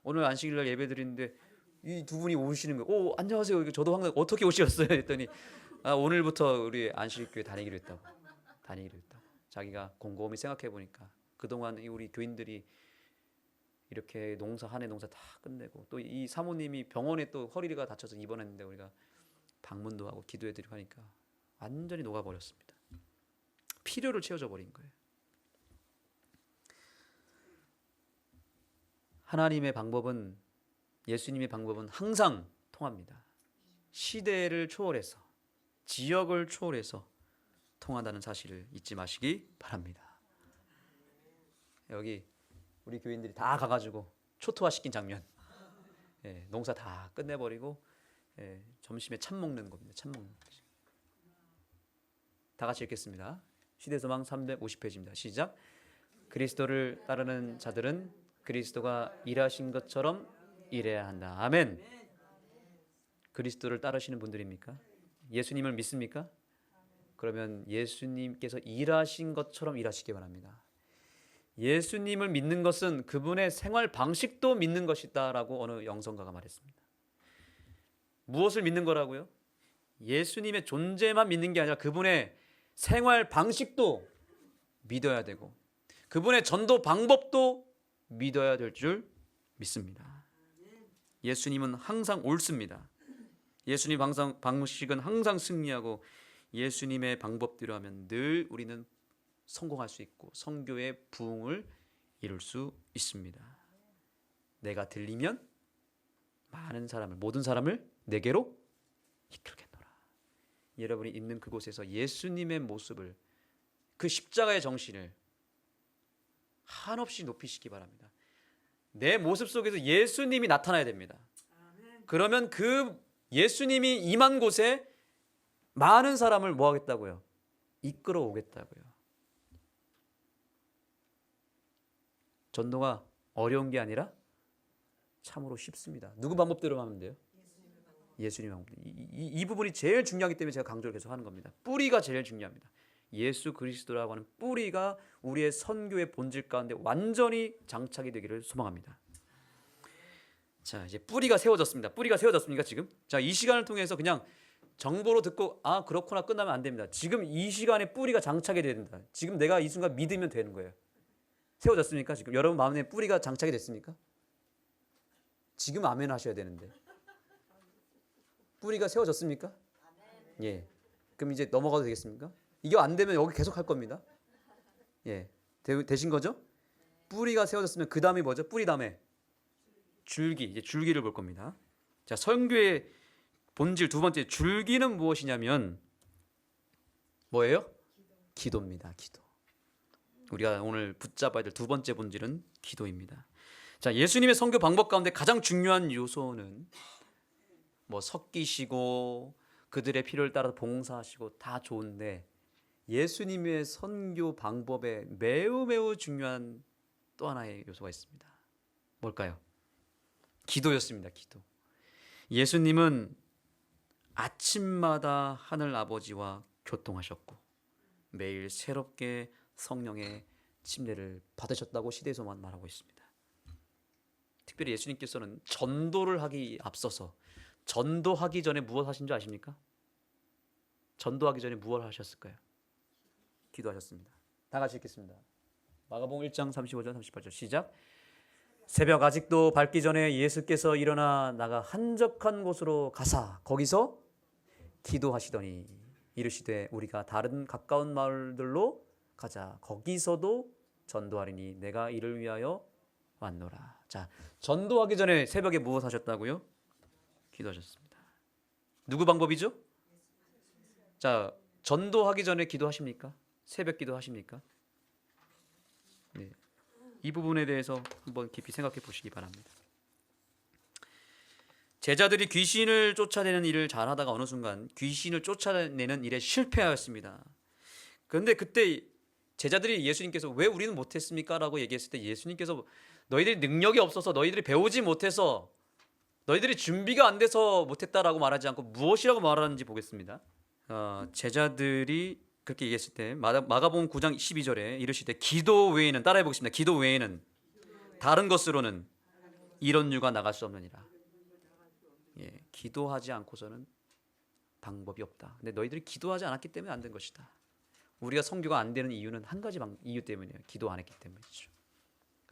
오늘 안식일날 예배 드리는데 이 두 분이 오시는 거예요. 안녕하세요. 저도 항상 어떻게 오셨어요? 했더니 오늘부터 우리 안식교회 다니기로 했다고. 자기가 곰곰이 생각해 보니까 그동안 우리 교인들이 이렇게 한 해 농사 다 끝내고 또 이 사모님이 병원에 또 허리가 다쳐서 입원했는데 우리가 방문도 하고 기도해드리고 하니까 완전히 녹아버렸습니다. 필요를 채워져 버린 거예요. 예수님의 방법은 항상 통합니다. 시대를 초월해서 지역을 초월해서 통한다는 사실을 잊지 마시기 바랍니다. 여기 우리 교인들이 다 가가지고 초토화시킨 장면. 농사 다 끝내버리고 점심에 참 먹는 겁니다. 참 먹는 거죠. 다 같이 읽겠습니다. 시대소망 350페이지입니다. 시작. 그리스도를 따르는 자들은 그리스도가 일하신 것처럼 일해야 한다. 아멘. 그리스도를 따르시는 분들입니까? 예수님을 믿습니까? 그러면 예수님께서 일하신 것처럼 일하시기 바랍니다. 예수님을 믿는 것은 그분의 생활 방식도 믿는 것이다라고 어느 영성가가 말했습니다. 무엇을 믿는 거라고요? 예수님의 존재만 믿는 게 아니라 그분의 생활 방식도 믿어야 되고 그분의 전도 방법도 믿어야 될 줄 믿습니다. 예수님은 항상 옳습니다. 예수님 방식은 항상 승리하고 예수님의 방법대로 하면 늘 우리는 성공할 수 있고 선교의 부흥을 이룰 수 있습니다. 내가 들리면 모든 사람을 내게로 이끌겠노라. 여러분이 있는 그곳에서 예수님의 모습을, 그 십자가의 정신을 한없이 높이시기 바랍니다. 내 모습 속에서 예수님이 나타나야 됩니다. 그러면 그 예수님이 임한 곳에 많은 사람을 뭐 하겠다고요? 이끌어 오겠다고요. 전도가 어려운 게 아니라 참으로 쉽습니다. 누구 방법대로 하면 돼요? 예수님 방법. 이 부분이 제일 중요하기 때문에 제가 강조를 계속 하는 겁니다. 뿌리가 제일 중요합니다. 예수 그리스도라고 하는 뿌리가 우리의 선교의 본질 가운데 완전히 장착이 되기를 소망합니다. 자, 이제 뿌리가 세워졌습니다. 뿌리가 세워졌습니까 지금? 자, 이 시간을 통해서 그냥 정보로 듣고 아 그렇구나 끝나면 안 됩니다. 지금 이 시간에 뿌리가 장착이 돼야 된다. 지금 내가 이 순간 믿으면 되는 거예요. 세워졌습니까? 지금 여러분 마음에 뿌리가 장착이 됐습니까? 지금 아멘 하셔야 되는데. 뿌리가 세워졌습니까? 예. 그럼 이제 넘어가도 되겠습니까? 이게 안 되면 여기 계속 할 겁니다. 예. 되신 거죠? 뿌리가 세워졌으면 그 다음이 뭐죠? 뿌리 다음에 줄기. 이제 줄기를 볼 겁니다. 자, 선교의 본질 두 번째 줄기는 무엇이냐면 뭐예요? 기도입니다. 기도. 우리가 오늘 붙잡아야 될 두 번째 본질은 기도입니다. 자, 예수님의 선교 방법 가운데 가장 중요한 요소는 뭐 섞이시고 그들의 필요를 따라 봉사하시고 다 좋은데 예수님의 선교 방법에 매우 중요한 또 하나의 요소가 있습니다. 뭘까요? 기도였습니다. 기도. 예수님은 아침마다 하늘 아버지와 교통하셨고 매일 새롭게 성령의 침례를 받으셨다고 시대에서만 말하고 있습니다. 특별히 예수님께서는 전도를 하기 앞서서 전도하기 전에 무엇 하신 줄 아십니까? 전도하기 전에 무엇 하셨을까요? 기도하셨습니다. 다 같이 읽겠습니다. 마가복음 1장 35절 38절 시작. 새벽 아직도 밝기 전에 예수께서 일어나 나가 한적한 곳으로 가사 거기서 기도하시더니 이르시되 우리가 다른 가까운 마을들로 가자. 거기서도 전도하리니 내가 이를 위하여 왔노라. 자, 전도하기 전에 새벽에 무엇 하셨다고요? 기도하셨습니다. 누구 방법이죠? 자, 전도하기 전에 기도하십니까? 새벽 기도하십니까? 네. 이 부분에 대해서 한번 깊이 생각해 보시기 바랍니다. 제자들이 귀신을 쫓아내는 일을 잘하다가 어느 순간 귀신을 쫓아내는 일에 실패하였습니다. 그런데 그때 제자들이 예수님께서 왜 우리는 못했습니까? 라고 얘기했을 때 예수님께서 너희들이 능력이 없어서 너희들이 배우지 못해서 너희들이 준비가 안 돼서 못했다라고 말하지 않고 무엇이라고 말하는지 보겠습니다. 제자들이 그렇게 얘기했을 때 마가복음 9장 12절에 이르시되 기도 외에는 따라해 보겠습니다. 기도 외에는 다른 것으로는 이런 유가 나갈 수 없느니라. 예, 기도하지 않고서는 방법이 없다. 근데 너희들이 기도하지 않았기 때문에 안 된 것이다. 우리가 선교가 안 되는 이유는 한 가지 이유 때문이에요. 기도 안 했기 때문이죠.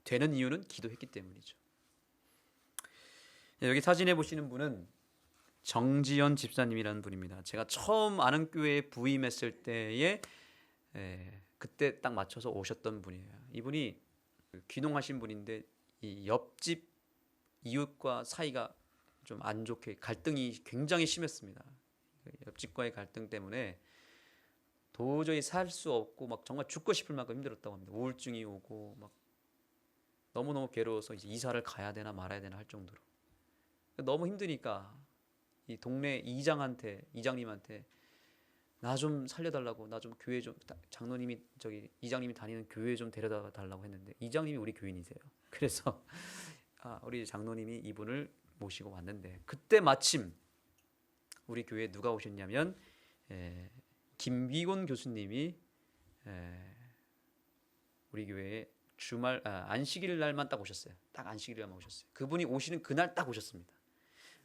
되는 이유는 기도했기 때문이죠. 여기 사진에 보시는 분은 정지연 집사님이라는 분입니다. 제가 처음 아는 교회에 부임했을 때에 그때 딱 맞춰서 오셨던 분이에요. 이분이 귀농하신 분인데 이 옆집 이웃과 사이가 좀 안 좋게 갈등이 굉장히 심했습니다. 옆집과의 갈등 때문에 도저히 살 수 없고 막 정말 죽고 싶을 만큼 힘들었다고 합니다. 우울증이 오고 막 너무너무 괴로워서 이제 이사를 가야 되나 말아야 되나 할 정도로 너무 힘드니까 이 동네 이장님한테 나 좀 살려달라고, 나 좀 교회 좀, 장로님이 저기 이장님이 다니는 교회 좀 데려다 달라고 했는데 이장님이 우리 교인이세요. 그래서 우리 장로님이 이분을 모시고 왔는데 그때 마침 우리 교회에 누가 오셨냐면 김기곤 교수님이 우리 교회에 주말 안식일 날만 딱 오셨어요. 딱 안식일 날만 오셨어요. 그분이 오시는 그날 딱 오셨습니다.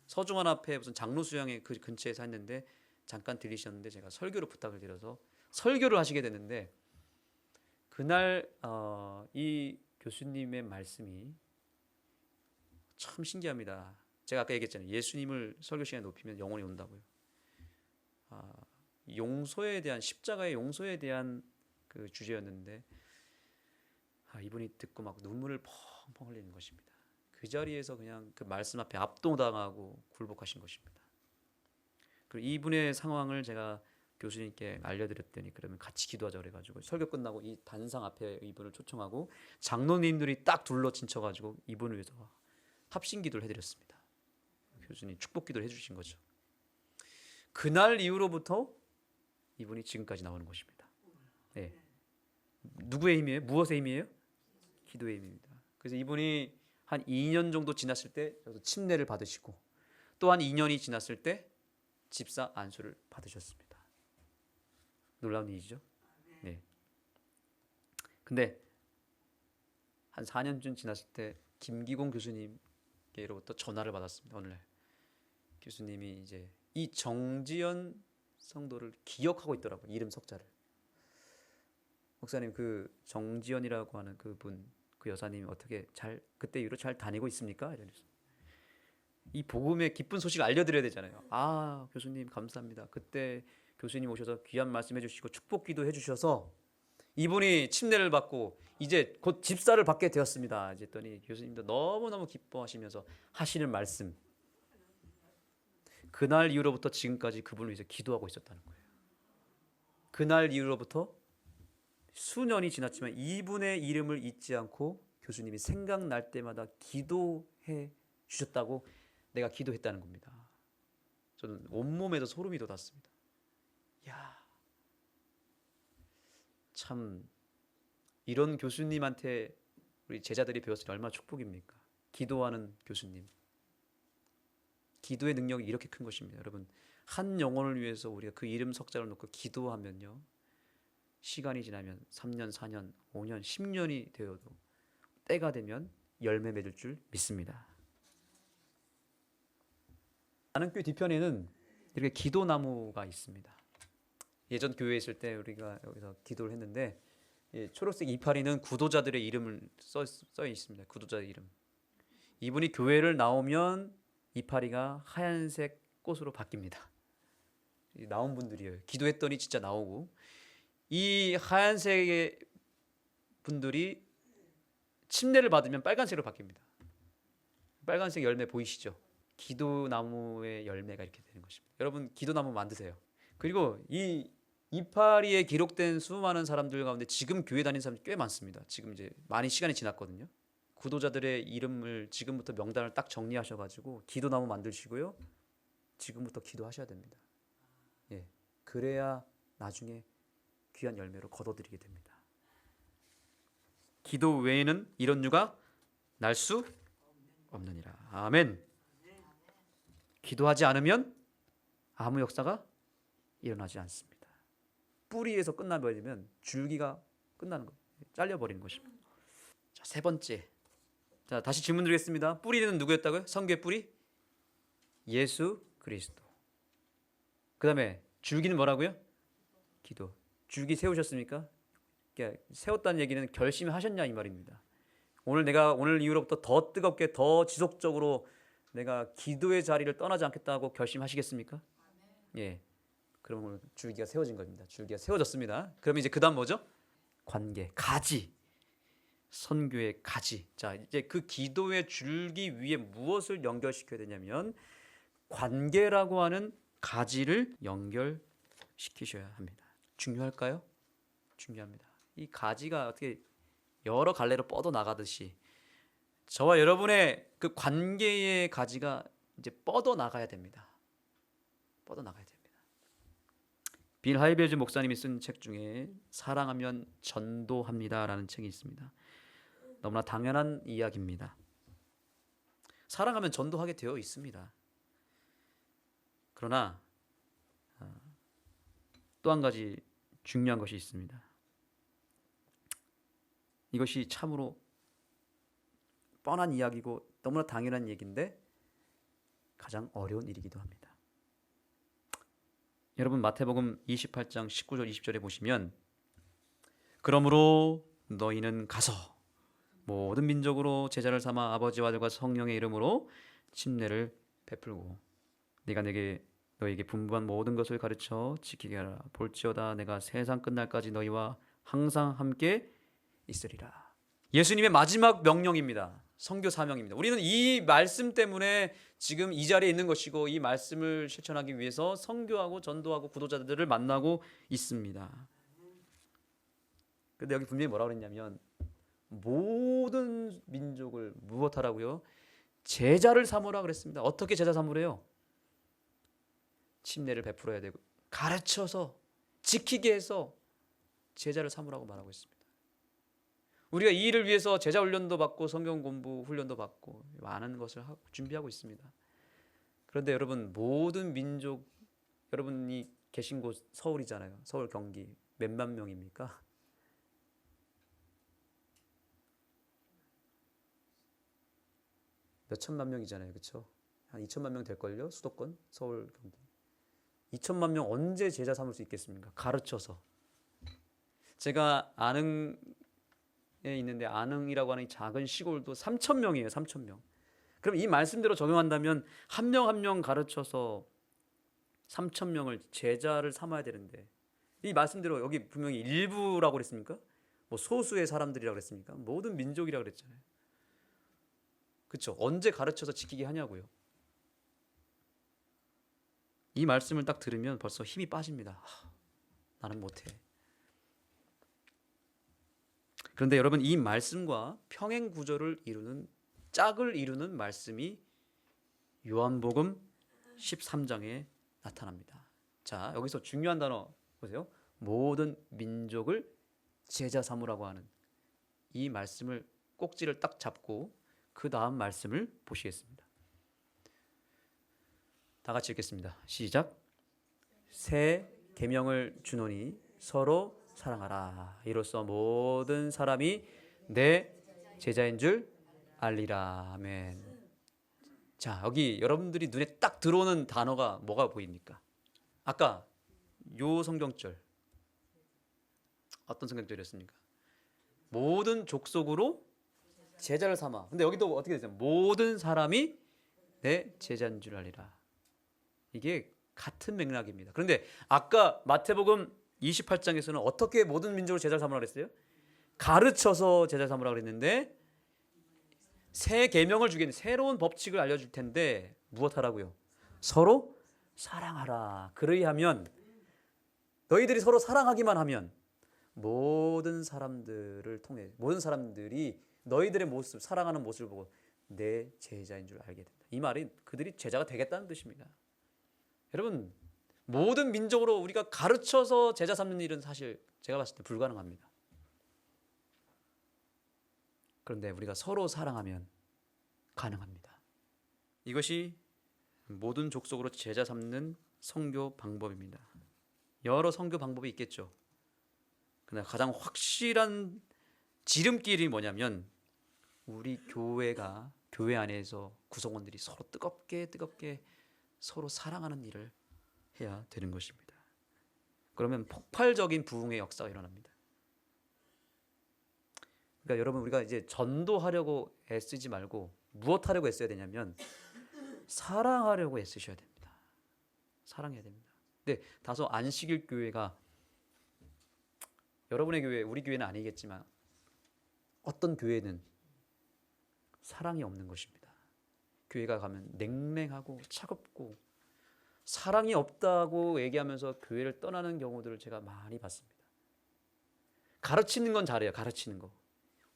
서중원 앞에 무슨 장로 수양회 그 근처에서 했는데 잠깐 들리셨는데 제가 설교를 부탁을 드려서 설교를 하시게 됐는데 그날 이 교수님의 말씀이 참 신기합니다. 제가 아까 얘기했잖아요. 예수님을 설교 시간에 높이면 영혼이 온다고요. 용서에 대한 십자가의 용서에 대한 그 주제였는데 이분이 듣고 막 눈물을 펑펑 흘리는 것입니다. 그 자리에서 그냥 그 말씀 앞에 압도당하고 굴복하신 것입니다. 그리고 이분의 상황을 제가 교수님께 알려드렸더니 그러면 같이 기도하자 그래가지고 설교 끝나고 이 단상 앞에 이분을 초청하고 장로님들이 딱 둘러 친쳐가지고 이분을 위해서 합심 기도를 해드렸습니다. 교수님 축복 기도를 해주신 거죠. 그날 이후로부터 이분이 지금까지 나오는 것입니다. 네. 누구의 힘이에요? 무엇의 힘이에요? 기도의 힘입니다. 그래서 이분이 한 2년 정도 지났을 때 침례를 받으시고 또 한 2년이 지났을 때 집사 안수를 받으셨습니다. 놀라운 일이죠. 네. 근데 한 4년쯤 지났을 때 김기곤 교수님께로부터 전화를 받았습니다. 어느 날 교수님이 이제 이 정지연 성도를 기억하고 있더라고요. 이름 석자를. 목사님 그 정지연이라고 하는 그분 그 여사님이 어떻게 잘 그때 이후로 잘 다니고 있습니까? 이러면서 이 복음의 기쁜 소식을 알려드려야 되잖아요. 교수님 감사합니다. 그때 교수님 오셔서 귀한 말씀해 주시고 축복 기도해 주셔서 이분이 침례를 받고 이제 곧 집사를 받게 되었습니다. 했더니 교수님도 너무너무 기뻐하시면서 하시는 말씀 그날 이후로부터 지금까지 그분을 위해서 기도하고 있었다는 거예요. 그날 이후로부터 수년이 지났지만 이분의 이름을 잊지 않고 교수님이 생각날 때마다 기도해 주셨다고 내가 기도했다는 겁니다. 저는 온몸에도 소름이 돋았습니다. 참 이런 교수님한테 우리 제자들이 배웠으니 얼마나 축복입니까? 기도하는 교수님. 기도의 능력이 이렇게 큰 것입니다. 여러분 한 영혼을 위해서 우리가 그 이름 석자를 놓고 기도하면요. 시간이 지나면 3년, 4년, 5년, 10년이 되어도 때가 되면 열매 맺을 줄 믿습니다. 나는 교회 뒤편에는 이렇게 기도나무가 있습니다. 예전 교회에 있을 때 우리가 여기서 기도를 했는데 초록색 이파리는 구도자들의 이름을 써 있습니다. 구도자의 이름. 이분이 교회를 나오면 이파리가 하얀색 꽃으로 바뀝니다. 나온 분들이에요. 기도했더니 진짜 나오고 이 하얀색의 분들이 침례를 받으면 빨간색으로 바뀝니다. 빨간색 열매 보이시죠? 기도나무의 열매가 이렇게 되는 것입니다. 여러분 기도나무 만드세요. 그리고 이 이파리에 기록된 수많은 사람들 가운데 지금 교회 다니는 사람이 꽤 많습니다. 지금 이제 많이 시간이 지났거든요. 구도자들의 이름을 지금부터 명단을 딱 정리하셔가지고 기도나무 만드시고요. 지금부터 기도하셔야 됩니다. 그래야 나중에 귀한 열매로 거둬들이게 됩니다. 기도 외에는 이런 유가 날 수 없느니라. 아멘. 기도하지 않으면 아무 역사가 일어나지 않습니다. 뿌리에서 끝나버리면 줄기가 끝나는 거예요. 잘려버리는 것입니다. 자, 세 번째. 자, 다시 질문 드리겠습니다. 뿌리는 누구였다고요? 성교의 뿌리? 예수 그리스도. 그 다음에 줄기는 뭐라고요? 기도. 줄기 세우셨습니까? 세웠다는 얘기는 결심하셨냐 이 말입니다. 오늘 이후로부터 더 뜨겁게 더 지속적으로 내가 기도의 자리를 떠나지 않겠다고 결심하시겠습니까? 그럼 오늘 줄기가 세워진 겁니다. 줄기가 세워졌습니다. 그러면 이제 그다음 뭐죠? 관계, 가지. 선교의 가지. 자, 이제 그 기도의 줄기 위에 무엇을 연결시켜야 되냐면 관계라고 하는 가지를 연결시키셔야 합니다. 중요할까요? 중요합니다. 이 가지가 어떻게 여러 갈래로 뻗어 나가듯이 저와 여러분의 그 관계의 가지가 이제 뻗어 나가야 됩니다. 뻗어 나가야 됩니다. 빌 하이베즈 목사님이 쓴 책 중에 사랑하면 전도합니다라는 책이 있습니다. 너무나 당연한 이야기입니다. 사랑하면 전도하게 되어 있습니다. 그러나 또 한 가지 중요한 것이 있습니다. 이것이 참으로 뻔한 이야기고 너무나 당연한 얘기인데 가장 어려운 일이기도 합니다. 여러분 마태복음 28장 19절 20절에 보시면 그러므로 너희는 가서 모든 민족으로 제자를 삼아 아버지와 아들과 성령의 이름으로 침례를 베풀고 네가 너희에게 분부한 모든 것을 가르쳐 지키게 하라. 볼지어다 내가 세상 끝날까지 너희와 항상 함께 있으리라. 예수님의 마지막 명령입니다. 선교 사명입니다. 우리는 이 말씀 때문에 지금 이 자리에 있는 것이고 이 말씀을 실천하기 위해서 선교하고 전도하고 구도자들을 만나고 있습니다. 그런데 여기 분명히 뭐라고 그랬냐면 모든 민족을 무엇하라고요? 제자를 삼으라 그랬습니다. 어떻게 제자 삼으래요? 침례를 베풀어야 되고 가르쳐서 지키게 해서 제자를 삼으라고 말하고 있습니다. 우리가 이 일을 위해서 제자 훈련도 받고 성경 공부 훈련도 받고 많은 것을 준비하고 있습니다. 그런데 여러분 모든 민족 여러분이 계신 곳 서울이잖아요. 서울 경기 몇만 명입니까? 몇 천만 명이잖아요. 그렇죠? 한 2천만 명 될걸요? 수도권 서울 경기 2천만 명 언제 제자 삼을 수 있겠습니까? 가르쳐서. 제가 안흥에 있는데 안흥이라고 하는 작은 시골도 3천 명이에요. 3천 명. 그럼 이 말씀대로 적용한다면 한 명 한 명 가르쳐서 3천 명을 제자를 삼아야 되는데 이 말씀대로 여기 분명히 일부라고 그랬습니까? 뭐 소수의 사람들이라고 그랬습니까? 모든 민족이라고 그랬잖아요. 그렇죠? 언제 가르쳐서 지키게 하냐고요. 이 말씀을 딱 들으면 벌써 힘이 빠집니다. 나는 못해. 그런데 여러분 이 말씀과 평행 구조를 이루는 짝을 이루는 말씀이 요한복음 13장에 나타납니다. 자, 여기서 중요한 단어 보세요. 모든 민족을 제자 삼으라고 하는 이 말씀을 꼭지를 딱 잡고 그 다음 말씀을 보시겠습니다. 다 같이 읽겠습니다. 시작. 새 계명을 주노니 서로 사랑하라. 이로써 모든 사람이 내 제자인 줄 알리라. 아멘. 자, 여기 여러분들이 눈에 딱 들어오는 단어가 뭐가 보입니까? 아까 요 성경절 어떤 성경절이었습니까? 모든 족속으로 제자를 삼아. 근데 여기도 어떻게 되죠? 모든 사람이 내 제자인 줄 알리라. 이게 같은 맥락입니다. 그런데 아까 마태복음 28장에서는 어떻게 모든 민족을 제자 삼으라 그랬어요? 가르쳐서 제자 삼으라 그랬는데 새 계명을 주겠는데 새로운 법칙을 알려줄 텐데 무엇하라고요? 서로 사랑하라. 그러하면 너희들이 서로 사랑하기만 하면 모든 사람들을 통해 모든 사람들이 너희들의 모습, 사랑하는 모습을 보고 내 제자인 줄 알게 된다. 이 말이 그들이 제자가 되겠다는 뜻입니다. 여러분 모든 민족으로 우리가 가르쳐서 제자 삼는 일은 사실 제가 봤을 때 불가능합니다. 그런데 우리가 서로 사랑하면 가능합니다. 이것이 모든 족속으로 제자 삼는 선교 방법입니다. 여러 선교 방법이 있겠죠. 그러나 가장 확실한 지름길이 뭐냐면 우리 교회가 교회 안에서 구성원들이 서로 뜨겁게 서로 사랑하는 일을 해야 되는 것입니다. 그러면 폭발적인 부흥의 역사가 일어납니다. 그러니까 여러분 우리가 이제 전도하려고 애쓰지 말고 무엇 하려고 애써야 되냐면 사랑하려고 애쓰셔야 됩니다. 사랑해야 됩니다. 근데 다소 안식일 교회가 여러분의 교회, 우리 교회는 아니겠지만 어떤 교회는 사랑이 없는 것입니다. 교회가 가면 냉랭하고 차갑고 사랑이 없다고 얘기하면서 교회를 떠나는 경우들을 제가 많이 봤습니다. 가르치는 건 잘해요. 가르치는 거.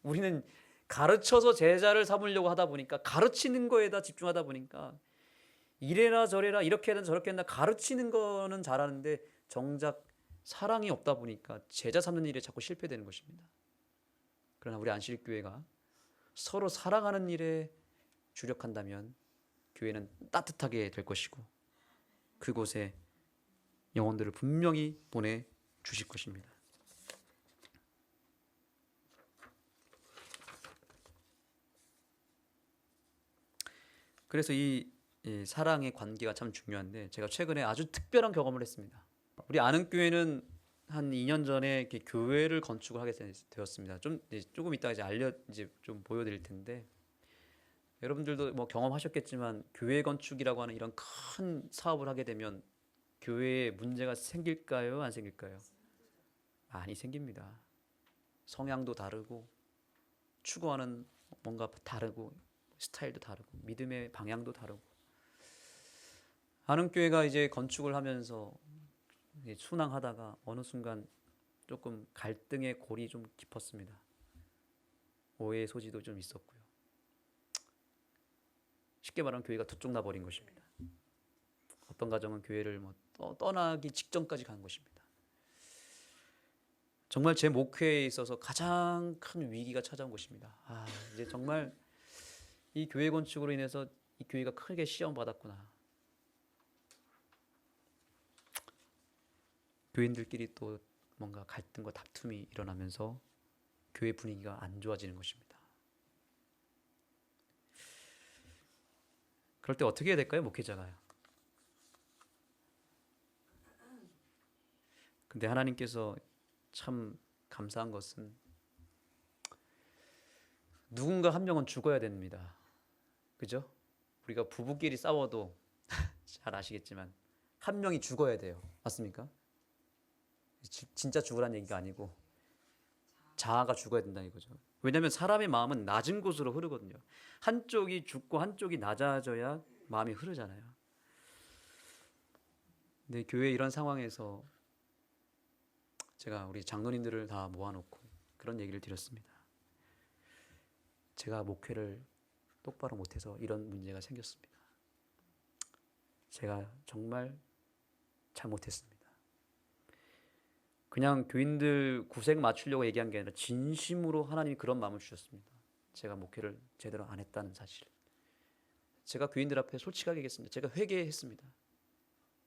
우리는 가르쳐서 제자를 삼으려고 하다 보니까 가르치는 거에다 집중하다 보니까 이래라 저래라 이렇게 해야 된다 저렇게 한다 가르치는 거는 잘하는데 정작 사랑이 없다 보니까 제자 삼는 일에 자꾸 실패되는 것입니다. 그러나 우리 안식일교회가 서로 사랑하는 일에 주력한다면 교회는 따뜻하게 될 것이고 그곳에 영혼들을 분명히 보내주실 것입니다. 그래서 이 사랑의 관계가 참 중요한데 제가 최근에 아주 특별한 경험을 했습니다. 우리 아는 교회는 한 2년 전에 이렇게 교회를 건축을 하게 되었습니다. 조금 이따 이제 좀 보여드릴 텐데 여러분들도 뭐 경험하셨겠지만 교회 건축이라고 하는 이런 큰 사업을 하게 되면 교회에 문제가 생길까요? 안 생길까요? 많이 생깁니다. 성향도 다르고 추구하는 뭔가 다르고 스타일도 다르고 믿음의 방향도 다르고 아는 교회가 이제 건축을 하면서 순항하다가 어느 순간 조금 갈등의 골이 좀 깊었습니다. 오해의 소지도 좀 있었고요. 쉽게 말하면 교회가 두 쪽 나버린 것입니다. 어떤 가정은 교회를 떠나기 직전까지 간 것입니다. 정말 제 목회에 있어서 가장 큰 위기가 찾아온 것입니다. 이제 정말 이 교회 건축으로 인해서 이 교회가 크게 시험받았구나. 교인들끼리 또 뭔가 갈등과 다툼이 일어나면서 교회 분위기가 안 좋아지는 것입니다. 그럴 때 어떻게 해야 될까요, 목회자가요? 근데 하나님께서 참 감사한 것은 누군가 한 명은 죽어야 됩니다. 그죠? 우리가 부부끼리 싸워도 잘 아시겠지만 한 명이 죽어야 돼요. 맞습니까? 진짜 죽으라는 얘기가 아니고 자아가 죽어야 된다는 거죠. 왜냐하면 사람의 마음은 낮은 곳으로 흐르거든요. 한쪽이 죽고 한쪽이 낮아져야 마음이 흐르잖아요. 근데 교회 이런 상황에서 제가 우리 장로님들을 다 모아놓고 그런 얘기를 드렸습니다. 제가 목회를 똑바로 못해서 이런 문제가 생겼습니다. 제가 정말 잘못했습니다. 그냥 교인들 구색 맞추려고 얘기한 게 아니라 진심으로 하나님이 그런 마음을 주셨습니다. 제가 목회를 제대로 안 했다는 사실. 제가 교인들 앞에 솔직하게 얘기했습니다. 제가 회개했습니다.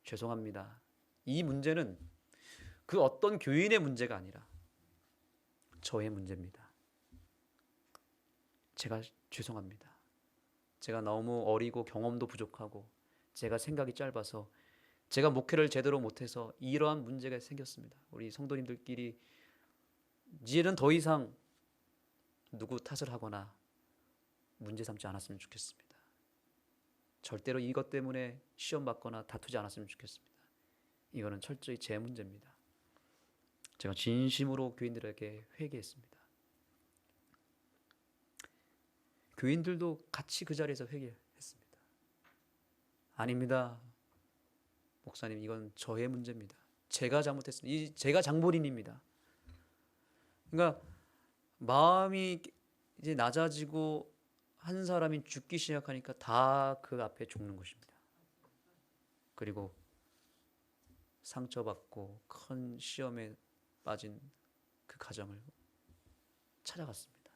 죄송합니다. 이 문제는 그 어떤 교인의 문제가 아니라 저의 문제입니다. 제가 죄송합니다. 제가 너무 어리고 경험도 부족하고 제가 생각이 짧아서 제가 목회를 제대로 못해서 이러한 문제가 생겼습니다. 우리 성도님들끼리 이제는 더 이상 누구 탓을 하거나 문제 삼지 않았으면 좋겠습니다. 절대로 이것 때문에 시험 받거나 다투지 않았으면 좋겠습니다. 이거는 철저히 제 문제입니다. 제가 진심으로 교인들에게 회개했습니다. 교인들도 같이 그 자리에서 회개했습니다. 아닙니다. 목사님, 이건 저의 문제입니다. 제가 잘못했습니다. 제가 장본인입니다. 그러니까 마음이 이제 낮아지고 한 사람이 죽기 시작하니까 다 그 앞에 죽는 것입니다. 그리고 상처받고 큰 시험에 빠진 그 가정을 찾아갔습니다.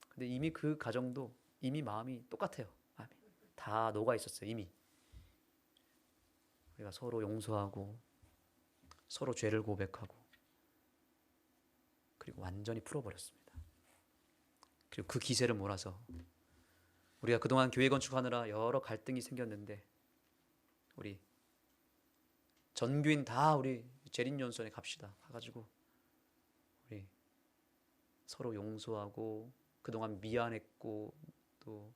근데 이미 그 가정도 이미 마음이 똑같아요. 마음이 다 녹아 있었어요. 이미 우리가 서로 용서하고 서로 죄를 고백하고 그리고 완전히 풀어버렸습니다. 그리고 그 기세를 몰아서 우리가 그동안 교회 건축하느라 여러 갈등이 생겼는데 우리 전교인 다 우리 재림연수원에 갑시다. 가가지고 우리 서로 용서하고 그동안 미안했고 또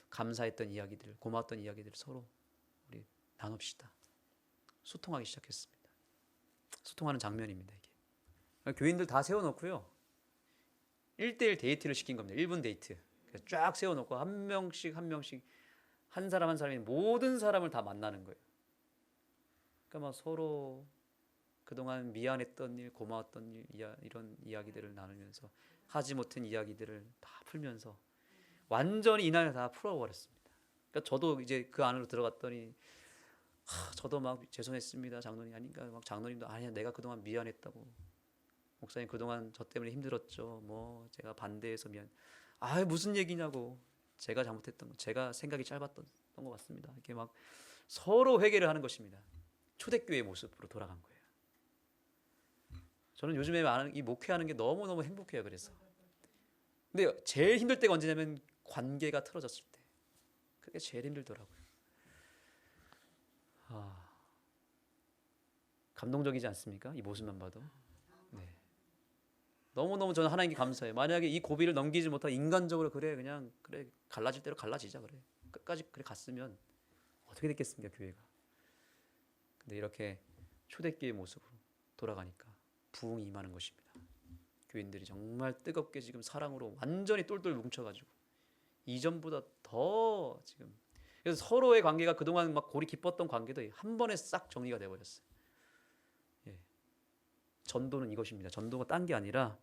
감사했던 이야기들, 고마웠던 이야기들 서로 우리 나눕시다. 소통하기 시작했습니다. 소통하는 장면입니다. 이게 교인들 다 세워놓고요 1대1 데이트를 시킨 겁니다. 1분 데이트 쫙 세워놓고 한 명씩 한 사람 한 사람이 모든 사람을 다 만나는 거예요. 그러니까 막 서로 그동안 미안했던 일, 고마웠던 일, 이런 이야기들을 나누면서 하지 못한 이야기들을 다 풀면서 완전히 이날 다 풀어버렸습니다. 그러니까 저도 이제 그 안으로 들어갔더니 저도 막 죄송했습니다. 장로님 아닌가? 막 장로님도 아니야 내가 그동안 미안했다고. 목사님 그동안 저 때문에 힘들었죠. 뭐 제가 반대해서 미안. 아 무슨 얘기냐고. 제가 잘못했던 거, 제가 생각이 짧았던 것 같습니다. 이렇게 막 서로 회개를 하는 것입니다. 초대교회의 모습으로 돌아간 거예요. 저는 요즘에 이 목회하는 게 너무너무 행복해요. 그래서. 근데 제일 힘들 때가 언제냐면 관계가 틀어졌을 때. 그게 제일 힘들더라고요. 감동적이지 않습니까? 이 모습만 봐도. 네. 너무너무 저는 하나님께 감사해요. 만약에 이 고비를 넘기지 못하고 인간적으로 그냥 갈라질 대로 갈라지자 그래. 끝까지 그래 갔으면 어떻게 됐겠습니까, 교회가. 근데 이렇게 초대교회의 모습으로 돌아가니까 부흥이 임하는 것입니다. 교인들이 정말 뜨겁게 지금 사랑으로 완전히 똘똘 뭉쳐가지고 이전보다 더 지금 그래서 서로의 관계가 그동안 막 골이 깊었던 관계도 한 번에 싹 정리가 돼버렸어요. 예. 전도는 이것입니다. 전도가 딴 게 아니라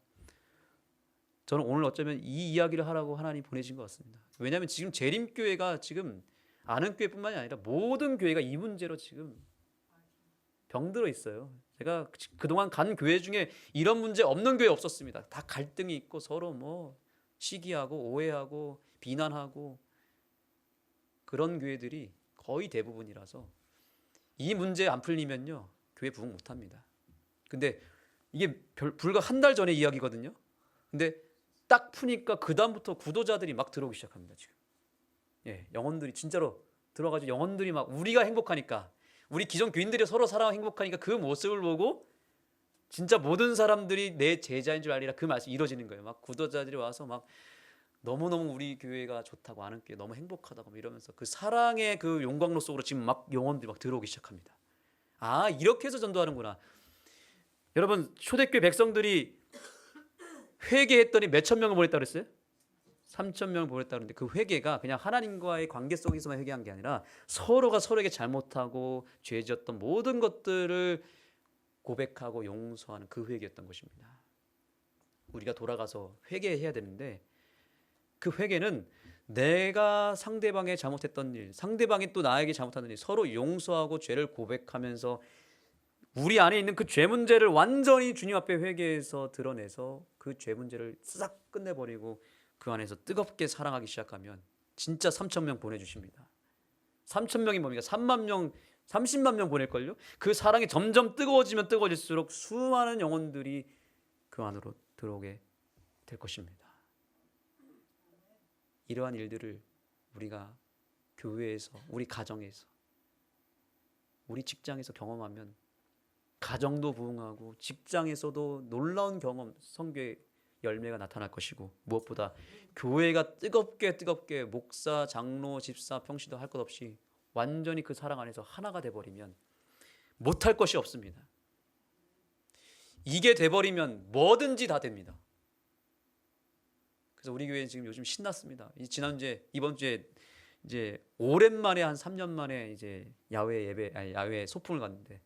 저는 오늘 어쩌면 이 이야기를 하라고 하나님 보내신 것 같습니다. 왜냐하면 지금 재림교회가 지금 아는 교회뿐만이 아니라 모든 교회가 이 문제로 지금 병들어 있어요. 제가 그동안 간 교회 중에 이런 문제 없는 교회 없었습니다. 다 갈등이 있고 서로 뭐 시기하고 오해하고 비난하고 그런 교회들이 거의 대부분이라서 이 문제 안 풀리면요 교회 부흥 못합니다. 근데 이게 불과 한 달 전의 이야기거든요. 근데 딱 푸니까 그 다음부터 구도자들이 막 들어오기 시작합니다. 지금 영혼들이 진짜로 들어가지고 영혼들이 막 우리가 행복하니까 우리 기존 교인들이 서로 사랑하고 행복하니까 그 모습을 보고 진짜 모든 사람들이 내 제자인 줄 알리라 그 말씀이 이루어지는 거예요. 막 구도자들이 와서 막 너무너무 우리 교회가 좋다고 아는 교회 너무 행복하다고 이러면서 그 사랑의 그 용광로 속으로 지금 막 영혼들이 막 들어오기 시작합니다. 아 이렇게 해서 전도하는구나. 여러분 초대교회 백성들이 회개했더니 몇천 명을 보냈다고 그랬어요? 3천 명을 보냈다고 그러는데 그 회개가 그냥 하나님과의 관계 속에서만 회개한 게 아니라 서로가 서로에게 잘못하고 죄지었던 모든 것들을 고백하고 용서하는 그 회개였던 것입니다. 우리가 돌아가서 회개해야 되는데 그 회개는 내가 상대방의 잘못했던 일, 상대방이 또 나에게 잘못하는 일 서로 용서하고 죄를 고백하면서 우리 안에 있는 그 죄 문제를 완전히 주님 앞에 회개해서 드러내서 그 죄 문제를 싹 끝내버리고 그 안에서 뜨겁게 사랑하기 시작하면 진짜 3천 명 보내주십니다. 3천 명이 뭡니까? 3만 명, 30만 명 보낼걸요? 그 사랑이 점점 뜨거워지면 뜨거워질수록 수많은 영혼들이 그 안으로 들어오게 될 것입니다. 이러한 일들을 우리가 교회에서, 우리 가정에서, 우리 직장에서 경험하면 가정도 부흥하고 직장에서도 놀라운 경험, 성교의 열매가 나타날 것이고 무엇보다 교회가 뜨겁게 목사, 장로, 집사, 평시도 할 것 없이 완전히 그 사랑 안에서 하나가 돼버리면 못할 것이 없습니다. 이게 돼버리면 뭐든지 다 됩니다. 그래서 우리 교회는 지금 요즘 신났습니다. 지난주에 이번 주에 이제 오랜만에 한 3년 만에 이제 야외 예배, 야외 소풍을 갔는데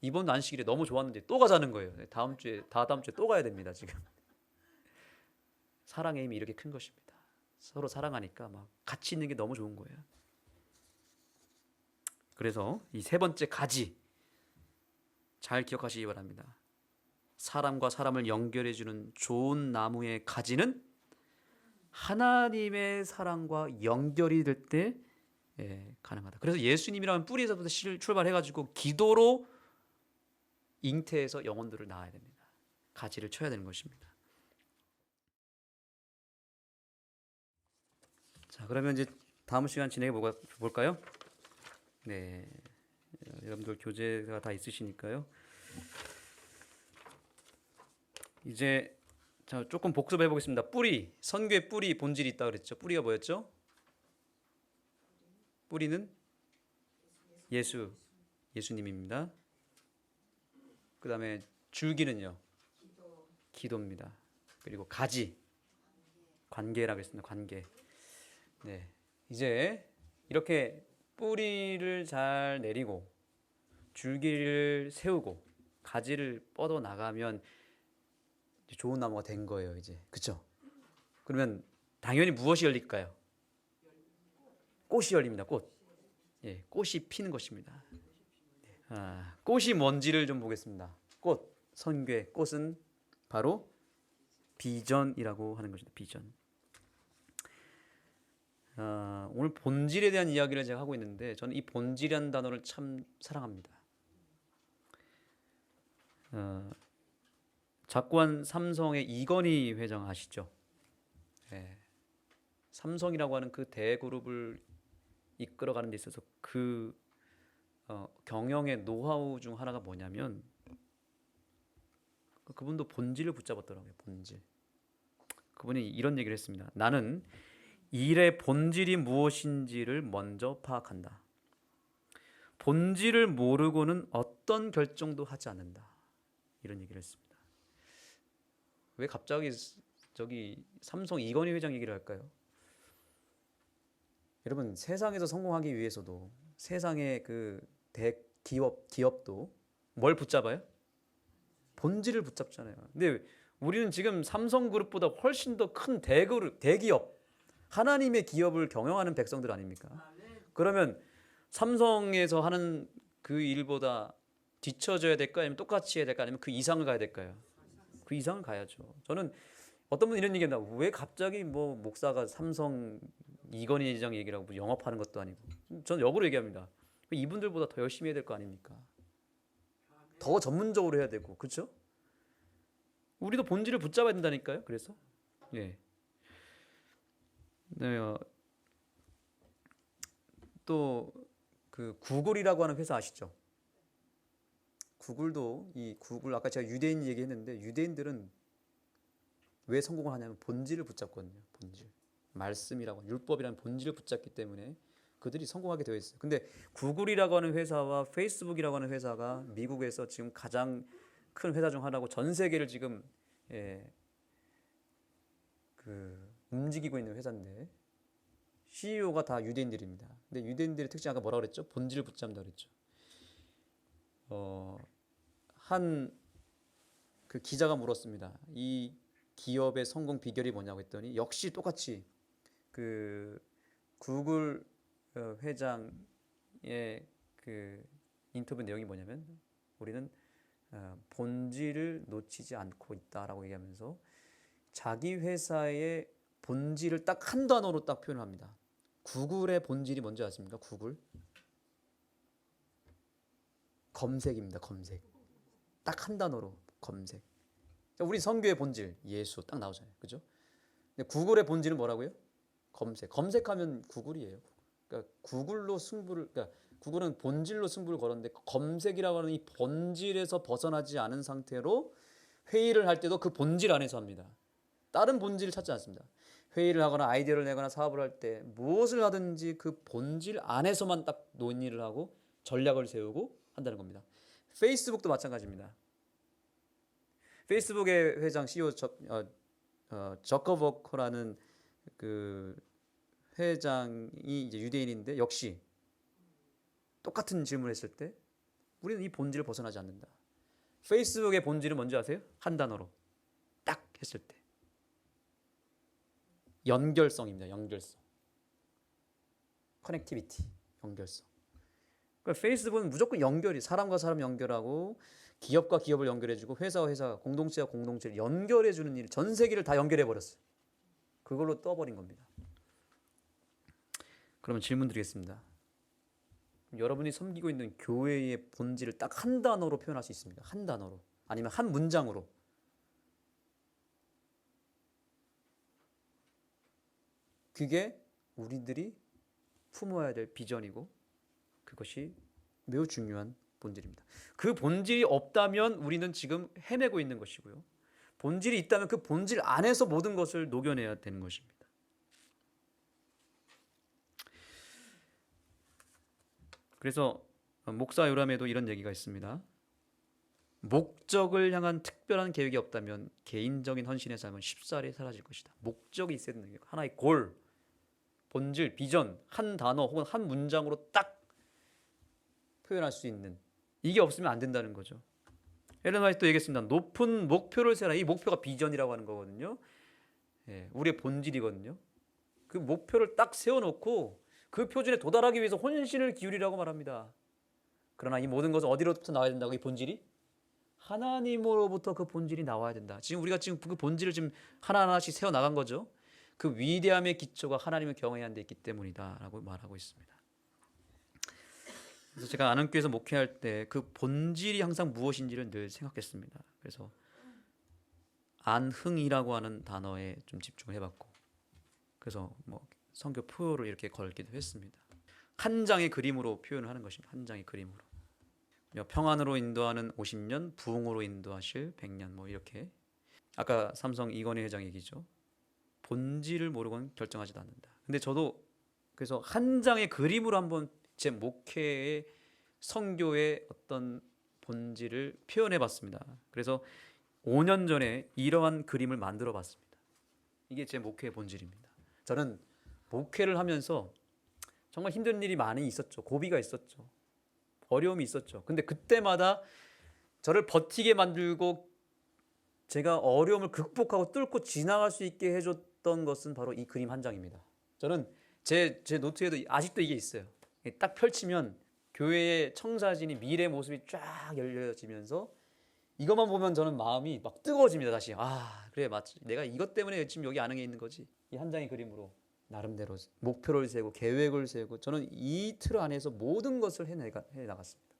이번 안식일에 너무 좋았는데 또 가자는 거예요. 다음 주에 또 가야 됩니다. 지금 사랑의 힘이 이렇게 큰 것입니다. 서로 사랑하니까 막 같이 있는 게 너무 좋은 거예요. 그래서 이 세 번째 가지 잘 기억하시기 바랍니다. 사람과 사람을 연결해주는 좋은 나무의 가지는 하나님의 사랑과 연결이 될 때 가능하다. 그래서 예수님이라는 뿌리에서부터 출발해가지고 기도로 잉태해서 영혼들을 낳아야 됩니다. 가지를 쳐야 되는 것입니다. 자, 그러면 이제 다음 시간 진행해 볼까요? 네, 여러분들 교재가 다 있으시니까요. 이제 자, 조금 복습해 보겠습니다. 뿌리, 선교의 뿌리 본질이 있다 그랬죠. 뿌리가 뭐였죠? 뿌리는 예수님입니다. 그 다음에 줄기는요? 기도입니다. 그리고 가지, 관계라고 했습니다. 관계. 네, 이제 이렇게 뿌리를 잘 내리고 줄기를 세우고 가지를 뻗어 나가면 좋은 나무가 된 거예요. 이제 그렇죠? 그러면 당연히 무엇이 열릴까요? 꽃이 열립니다. 꽃. 예, 꽃이 피는 것입니다. 꽃이 뭔지를 좀 보겠습니다. 꽃, 선교의 꽃은 바로 비전이라고 하는 것입니다. 비전. 오늘 본질에 대한 이야기를 제가 하고 있는데 저는 이 본질이라는 단어를 참 사랑합니다. 작고한 삼성의 이건희 회장 아시죠? 네. 삼성이라고 하는 그 대그룹을 이끌어가는 데 있어서 그 경영의 노하우 중 하나가 뭐냐면 그분도 본질을 붙잡았더라고요. 본질. 그분이 이런 얘기를 했습니다. 나는 일의 본질이 무엇인지를 먼저 파악한다. 본질을 모르고는 어떤 결정도 하지 않는다. 이런 얘기를 했습니다. 왜 갑자기 저기 삼성 이건희 회장 얘기를 할까요? 여러분 세상에서 성공하기 위해서도 세상의 그 기업도 뭘 붙잡아요? 본질을 붙잡잖아요. 근데 우리는 지금 삼성그룹보다 훨씬 더 큰 대기업, 하나님의 기업을 경영하는 백성들 아닙니까? 그러면 삼성에서 하는 그 일보다 뒤처져야 될까 아니면 똑같이 해야 될까 아니면 그 이상을 가야 될까요? 그 이상을 가야죠. 저는 어떤 분은 이런 얘기한다. 왜 갑자기 뭐 목사가 삼성 이건희 회장 얘기라고 뭐 영업하는 것도 아니고. 저는 역으로 얘기합니다. 이분들보다 더 열심히 해야 될 거 아닙니까? 더 전문적으로 해야 되고, 그렇죠? 우리도 본질을 붙잡아야 된다니까요. 그래서 예. 네, 또 그 구글이라고 하는 회사 아시죠? 구글도 이 구글 아까 제가 유대인 얘기했는데 유대인들은 왜 성공을 하냐면 본질을 붙잡거든요. 본질. 말씀이라고 율법이라는 본질을 붙잡기 때문에 그들이 성공하게 되어 있어요. 근데 구글이라고 하는 회사와 페이스북이라고 하는 회사가 미국에서 지금 가장 큰 회사 중 하나고 전 세계를 지금 움직이고 있는 회사인데 CEO가 다 유대인들입니다. 근데 유대인들의 특징 아까 뭐라 그랬죠? 본질을 붙잡는다 그랬죠. 한 그 기자가 물었습니다. 이 기업의 성공 비결이 뭐냐고 했더니 역시 똑같이 그 구글 회장의 그 인터뷰 내용이 뭐냐면 우리는 본질을 놓치지 않고 있다라고 얘기하면서 자기 회사의 본질을 딱 한 단어로 딱 표현합니다. 구글의 본질이 뭔지 아십니까? 구글 검색입니다. 검색. 딱 한 단어로 검색. 우리 선교의 본질 예수 딱 나오잖아요. 그죠? 근데 구글의 본질은 뭐라고요? 검색. 검색하면 구글이에요. 그러니까 그러니까 구글은 본질로 승부를 걸었는데 검색이라고 하는 이 본질에서 벗어나지 않은 상태로 회의를 할 때도 그 본질 안에서 합니다. 다른 본질을 찾지 않습니다. 회의를 하거나 아이디어를 내거나 사업을 할 때 무엇을 하든지 그 본질 안에서만 딱 논의를 하고 전략을 세우고 한다는 겁니다. 페이스북도 마찬가지입니다. 페이스북의 회장 CEO 저커버커라는 그 회장이 이제 유대인인데 역시 똑같은 질문을 했을 때 우리는 이 본질을 벗어나지 않는다. 페이스북의 본질은 뭔지 아세요? 한 단어로 딱 했을 때 연결성입니다. 연결성. 커넥티비티. 연결성. 그러니까 페이스북은 무조건 연결이 사람과 사람 연결하고 기업과 기업을 연결해주고 회사와 회사, 공동체와 공동체를 연결해주는 일, 전 세계를 다 연결해버렸어요. 그걸로 떠버린 겁니다. 그러면 질문 드리겠습니다. 여러분이 섬기고 있는 교회의 본질을 딱 한 단어로 표현할 수 있습니다. 한 단어로. 아니면 한 문장으로. 그게 우리들이 품어야 될 비전이고 그것이 매우 중요한 본질입니다. 그 본질이 없다면 우리는 지금 헤매고 있는 것이고요. 본질이 있다면 그 본질 안에서 모든 것을 녹여내야 되는 것입니다. 그래서 목사 요람에도 이런 얘기가 있습니다. 목적을 향한 특별한 계획이 없다면 개인적인 헌신의 삶은 쉽사리 사라질 것이다. 목적이 있어야 되는 거예요. 하나의 골, 본질, 비전, 한 단어 혹은 한 문장으로 딱 표현할 수 있는 이게 없으면 안 된다는 거죠. 엘렌 화이트도 얘기했습니다. 높은 목표를 세라. 이 목표가 비전이라고 하는 거거든요. 우리의 본질이거든요. 그 목표를 딱 세워놓고 그 표준에 도달하기 위해서 혼신을 기울이라고 말합니다. 그러나 이 모든 것은 어디로부터 나와야 된다고? 이 본질이 하나님으로부터 그 본질이 나와야 된다. 지금 우리가 지금 그 본질을 지금 하나하나씩 세워 나간 거죠. 그 위대함의 기초가 하나님을 경외하는 데 있기 때문이다라고 말하고 있습니다. 그래서 제가 안흥교회에서 목회할 때 그 본질이 항상 무엇인지를 늘 생각했습니다. 그래서 안흥이라고 하는 단어에 좀 집중을 해봤고, 그래서 뭐 성교 표어를 이렇게 걸기도 했습니다. 한 장의 그림으로 표현을 하는 것입니다. 한 장의 그림으로. 평안으로 인도하는 50년, 부흥으로 인도하실 100년, 뭐 이렇게. 아까 삼성 이건희 회장 얘기죠. 본질을 모르고는 결정하지도 않는다. 근데 저도 그래서 한 장의 그림으로 한번 제 목회의 성교의 어떤 본질을 표현해 봤습니다. 그래서 5년 전에 이러한 그림을 만들어 봤습니다. 이게 제 목회의 본질입니다. 저는 목회를 하면서 정말 힘든 일이 많이 있었죠. 고비가 있었죠. 어려움이 있었죠. 근데 그때마다 저를 버티게 만들고 제가 어려움을 극복하고 뚫고 지나갈 수 있게 해줬던 것은 바로 이 그림 한 장입니다. 저는 제 노트에도 아직도 이게 있어요. 딱 펼치면 교회의 청사진이 미래 모습이 쫙 열려지면서 이것만 보면 저는 마음이 막 뜨거워집니다. 다시 그래 맞지, 내가 이것 때문에 지금 여기 안흥에 있는 거지. 이 한 장의 그림으로 나름대로 목표를 세우고 계획을 세우고 저는 이 틀 안에서 모든 것을 해 나갔습니다.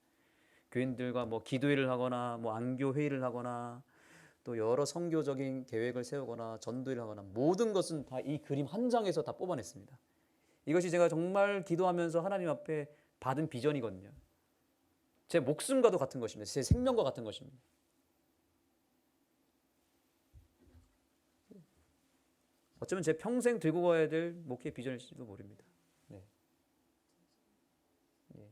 교인들과 뭐 기도회를 하거나 뭐 안교 회의를 하거나 또 여러 선교적인 계획을 세우거나 전도를 하거나 모든 것은 다 이 그림 한 장에서 다 뽑아냈습니다. 이것이 제가 정말 기도하면서 하나님 앞에 받은 비전이거든요. 제 목숨과도 같은 것입니다. 제 생명과 같은 것입니다. 어쩌면 제 평생 들고 가야 될 목회 비전일지도 모릅니다. 네. 네.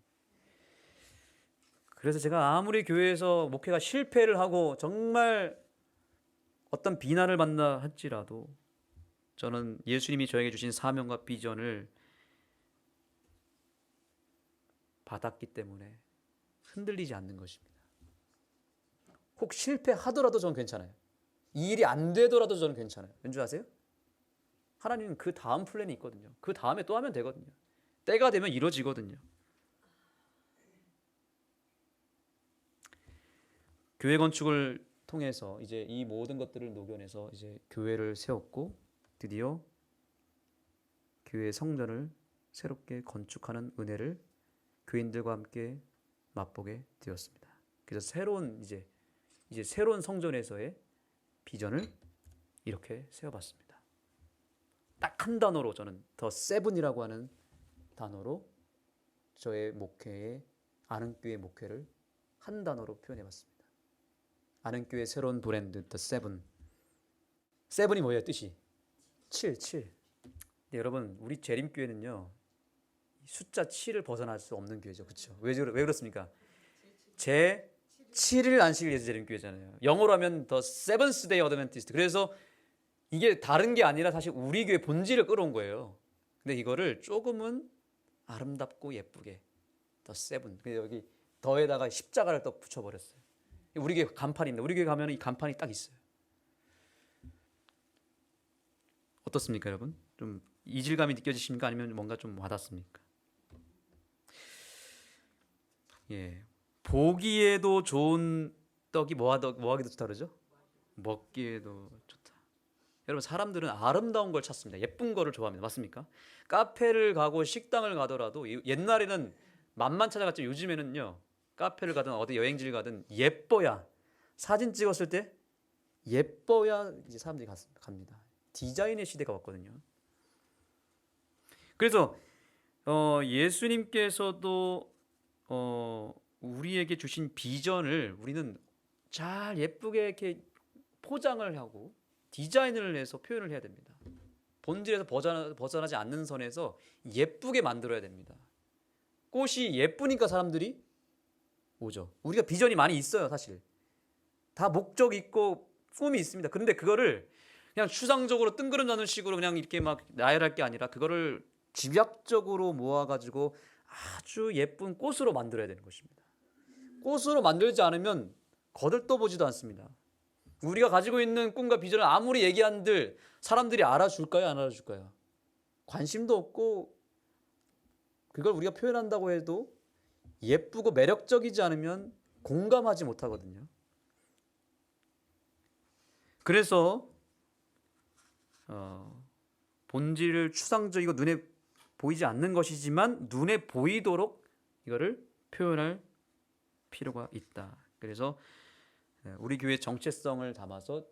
그래서 제가 아무리 교회에서 목회가 실패를 하고 정말 어떤 비난을 받나 할지라도 저는 예수님이 저에게 주신 사명과 비전을 받았기 때문에 흔들리지 않는 것입니다. 혹 실패하더라도 저는 괜찮아요. 이 일이 안 되더라도 저는 괜찮아요. 왠지 아세요? 하나님은 그 다음 플랜이 있거든요. 그 다음에 또 하면 되거든요. 때가 되면 이루어지거든요. 교회 건축을 통해서 이제 이 모든 것들을 녹여내서 이제 교회를 세웠고 드디어 교회 성전을 새롭게 건축하는 은혜를 교인들과 함께 맛보게 되었습니다. 그래서 새로운 이제 새로운 성전에서의 비전을 이렇게 세워봤습니다. 딱 한 단어로 저는 더 세븐이라고 하는 단어로 저의 목회의 안흥교회 목회를 한 단어로 표현해봤습니다. 안흥교회 새로운 브랜드 더 세븐. 세븐이 뭐예요? 뜻이 7. 네, 여러분 우리 재림교회는요 숫자 7을 벗어날 수 없는 교회죠. 그렇죠? 왜 그렇습니까? 제 7일 안식일 예수 재림교회잖아요. 영어로 하면 더 세븐스 데이 어드벤티스트. 그래서 이게 다른 게 아니라 사실 우리 교회 본질을 끌어온 거예요. 근데 이거를 조금은 아름답고 예쁘게 더 세븐. 근데 여기 더에다가 십자가를 또 붙여버렸어요. 우리 교회 간판입니다. 우리 교회 가면 이 간판이 딱 있어요. 어떻습니까, 여러분? 좀 이질감이 느껴지십니까? 아니면 뭔가 좀 와닿습니까? 예, 보기에도 좋은 떡이 뭐하기도 좋다 그러죠? 먹기에도 좋다. 여러분 사람들은 아름다운 걸 찾습니다. 예쁜 거를 좋아합니다. 맞습니까? 카페를 가고 식당을 가더라도 옛날에는 맛만 찾아갔죠. 요즘에는요 카페를 가든 어디 여행지를 가든 예뻐야, 사진 찍었을 때 예뻐야 이제 사람들이 갑니다. 디자인의 시대가 왔거든요. 그래서 예수님께서도 우리에게 주신 비전을 우리는 잘 예쁘게 이렇게 포장을 하고 디자인을 해서 표현을 해야 됩니다. 본질에서 벗어나지 않는 선에서 예쁘게 만들어야 됩니다. 꽃이 예쁘니까 사람들이 오죠. 우리가 비전이 많이 있어요. 사실 다 목적이 있고 꿈이 있습니다. 그런데 그거를 그냥 추상적으로 뜬구름잡는 식으로 그냥 이렇게 막 나열할 게 아니라 그거를 집약적으로 모아가지고 아주 예쁜 꽃으로 만들어야 되는 것입니다. 꽃으로 만들지 않으면 거들떠보지도 않습니다. 우리가 가지고 있는 꿈과 비전을 아무리 얘기한들 사람들이 알아줄까요? 안 알아줄까요? 관심도 없고 그걸 우리가 표현한다고 해도 예쁘고 매력적이지 않으면 공감하지 못하거든요. 그래서 본질을 추상적이고 눈에 보이지 않는 것이지만 눈에 보이도록 이거를 표현할 필요가 있다. 그래서 우리 교회의 정체성을 담아서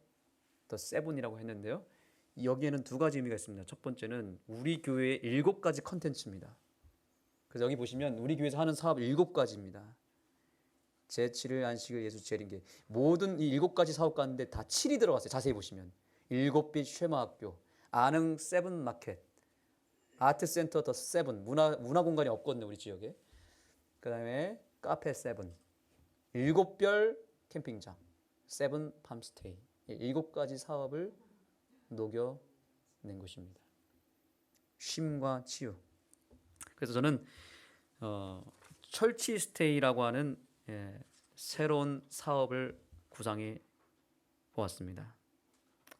더 세븐이라고 했는데요. 여기에는 두 가지 의미가 있습니다. 첫 번째는 우리 교회의 7가지 컨텐츠입니다. 그래서 여기 보시면 우리 교회에서 하는 사업 7가지입니다. 제7일 안식일 예수 재림계 모든 이 7가지 사업 가운데 다 7이 들어갔어요. 자세히 보시면 7빛 쉐마학교, 안흥 세븐마켓, 아트센터 더 세븐, 문화 공간이 없거든요. 우리 지역에. 그 다음에 카페 세븐, 7별 캠핑장, 세븐 팜스테이 7가지 사업을 녹여낸 것입니다. 쉼과 치유. 그래서 저는 철치 스테이라고 하는 새로운 사업을 구상해 보았습니다.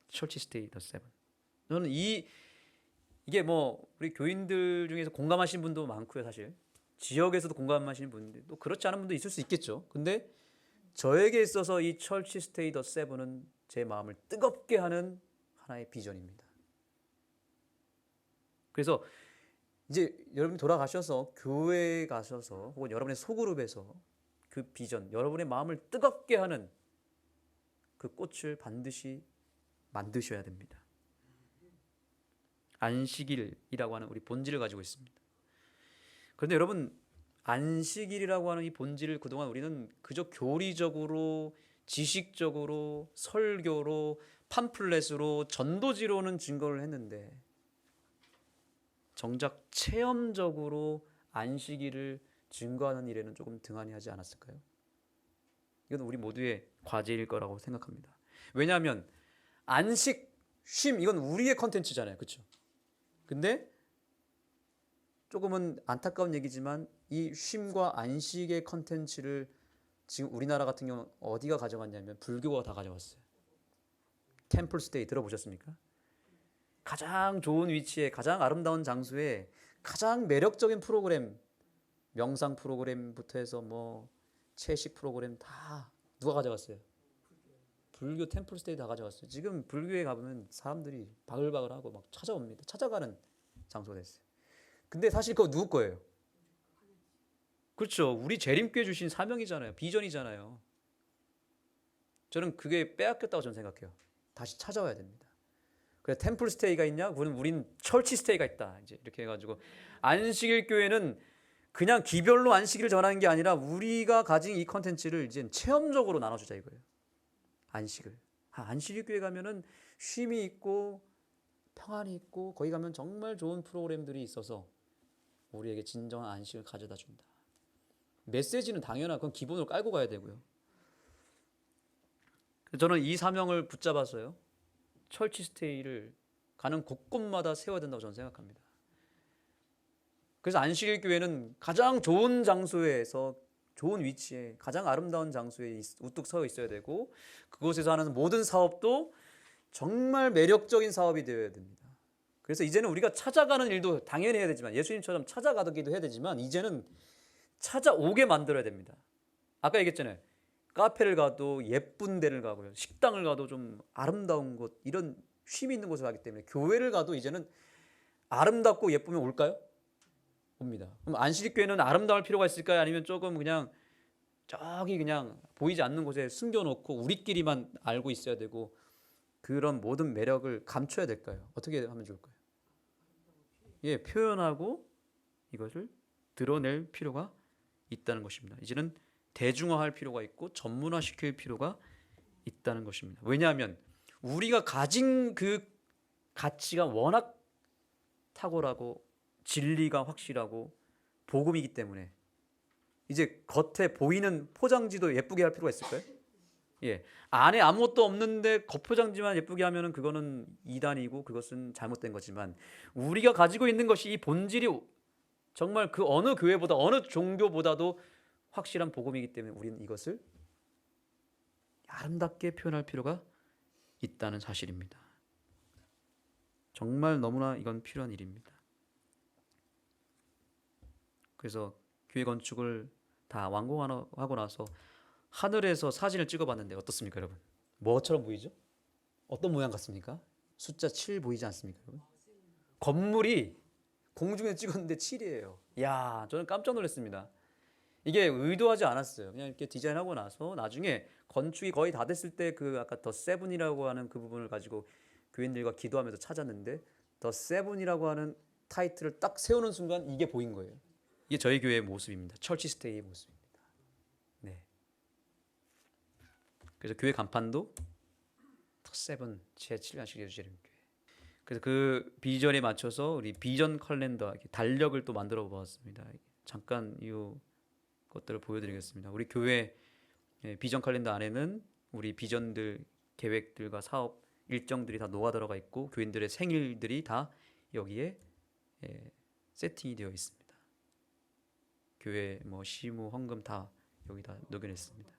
철치 스테이 더 세븐. 저는 이게 뭐 우리 교인들 중에서 공감하시는 분도 많고요. 사실 지역에서도 공감하시는 분들 또 그렇지 않은 분도 있을 수 있겠죠. 근데 저에게 있어서 이 철치 스테이 더 세븐은 제 마음을 뜨겁게 하는 하나의 비전입니다. 그래서 이제 여러분이 돌아가셔서 교회에 가셔서 혹은 여러분의 소그룹에서 그 비전, 여러분의 마음을 뜨겁게 하는 그 꽃을 반드시 만드셔야 됩니다. 안식일이라고 하는 우리 본질을 가지고 있습니다. 그런데 여러분, 안식일이라고 하는 이 본질을 그동안 우리는 그저 교리적으로, 지식적으로, 설교로, 팜플렛으로, 전도지로는 증거를 했는데 정작 체험적으로 안식일을 증거하는 일에는 조금 등한히 하지 않았을까요? 이건 우리 모두의 과제일 거라고 생각합니다. 왜냐하면 안식, 쉼 이건 우리의 컨텐츠잖아요. 그렇죠? 근데 조금은 안타까운 얘기지만 이 쉼과 안식의 컨텐츠를 지금 우리나라 같은 경우 어디가 가져갔냐면 불교가 다 가져갔어요. 템플 스테이 들어보셨습니까? 가장 좋은 위치에 가장 아름다운 장소에 가장 매력적인 프로그램, 명상 프로그램부터 해서 뭐 채식 프로그램 다 누가 가져갔어요? 불교 템플 스테이 다 가져갔어요. 지금 불교에 가보면 사람들이 바글바글하고 막 찾아옵니다. 찾아가는 장소가 됐어요. 근데 사실 그거 누구 거예요? 그렇죠. 우리 재림교회 주신 사명이잖아요. 비전이잖아요. 저는 그게 빼앗겼다고 저는 생각해요. 다시 찾아와야 됩니다. 그래서 템플 스테이가 있냐? 우린 철치 스테이가 있다. 이제 이렇게 해가지고 안식일 교회는 그냥 기별로 안식일을 전하는 게 아니라 우리가 가진 이 컨텐츠를 이제 체험적으로 나눠주자 이거예요. 안식을. 안식일 교회 가면은 쉼이 있고 평안이 있고 거기 가면 정말 좋은 프로그램들이 있어서 우리에게 진정한 안식을 가져다 준다. 메시지는 당연한 그건 기본으로 깔고 가야 되고요. 저는 이 사명을 붙잡아서요. 철치 스테이를 가는 곳곳마다 세워야 된다고 저는 생각합니다. 그래서 안식일 교회는 가장 좋은 장소에서 좋은 위치에 가장 아름다운 장소에 우뚝 서 있어야 되고 그곳에서 하는 모든 사업도 정말 매력적인 사업이 되어야 됩니다. 그래서 이제는 우리가 찾아가는 일도 당연히 해야 되지만 예수님처럼 찾아가기도 해야 되지만 이제는 찾아오게 만들어야 됩니다. 아까 얘기했잖아요. 카페를 가도 예쁜 데를 가고요. 식당을 가도 좀 아름다운 곳 이런 쉼이 있는 곳을 가기 때문에 교회를 가도 이제는 아름답고 예쁘면 올까요? 옵니다. 그럼 안식일교회는 아름다울 필요가 있을까요? 아니면 조금 그냥 저기 그냥 보이지 않는 곳에 숨겨놓고 우리끼리만 알고 있어야 되고 그런 모든 매력을 감춰야 될까요? 어떻게 하면 좋을까요? 예, 표현하고 이것을 드러낼 필요가 있다는 것입니다. 이제는 대중화할 필요가 있고 전문화시킬 필요가 있다는 것입니다. 왜냐하면 우리가 가진 그 가치가 워낙 탁월하고 진리가 확실하고 복음이기 때문에 이제 겉에 보이는 포장지도 예쁘게 할 필요가 있을까요? 예, 안에 아무것도 없는데 겉포장지만 예쁘게 하면은 그거는 이단이고 그것은 잘못된 거지만 우리가 가지고 있는 것이 이 본질이 정말 그 어느 교회보다 어느 종교보다도 확실한 복음이기 때문에 우리는 이것을 아름답게 표현할 필요가 있다는 사실입니다. 정말 너무나 이건 필요한 일입니다. 그래서 교회 건축을 다 완공하고 나서 하늘에서 사진을 찍어봤는데 어떻습니까, 여러분? 뭐처럼 보이죠? 어떤 모양 같습니까? 숫자 7 보이지 않습니까, 여러분? 건물이 공중에 찍었는데 7이에요. 야, 저는 깜짝 놀랐습니다. 이게 의도하지 않았어요. 그냥 이렇게 디자인하고 나서 나중에 건축이 거의 다 됐을 때 그 아까 더 세븐이라고 하는 그 부분을 가지고 교인들과 기도하면서 찾았는데 더 세븐이라고 하는 타이틀을 딱 세우는 순간 이게 보인 거예요. 이게 저희 교회의 모습입니다. 철치 스테이의 모습입니다. 네. 그래서 교회 간판도 더 세븐 제7년식 예수재림 교회. 그래서 그 비전에 맞춰서 우리 비전 컬렌더 달력을 또 만들어 보았습니다. 잠깐 이 것들을 보여드리겠습니다. 우리 교회 비전 컬렌더 안에는 우리 비전들, 계획들과 사업 일정들이 다 녹아 들어가 있고 교인들의 생일들이 다 여기에 세팅이 되어 있습니다. 교회 뭐 시무, 헌금 다 여기다 녹여냈습니다.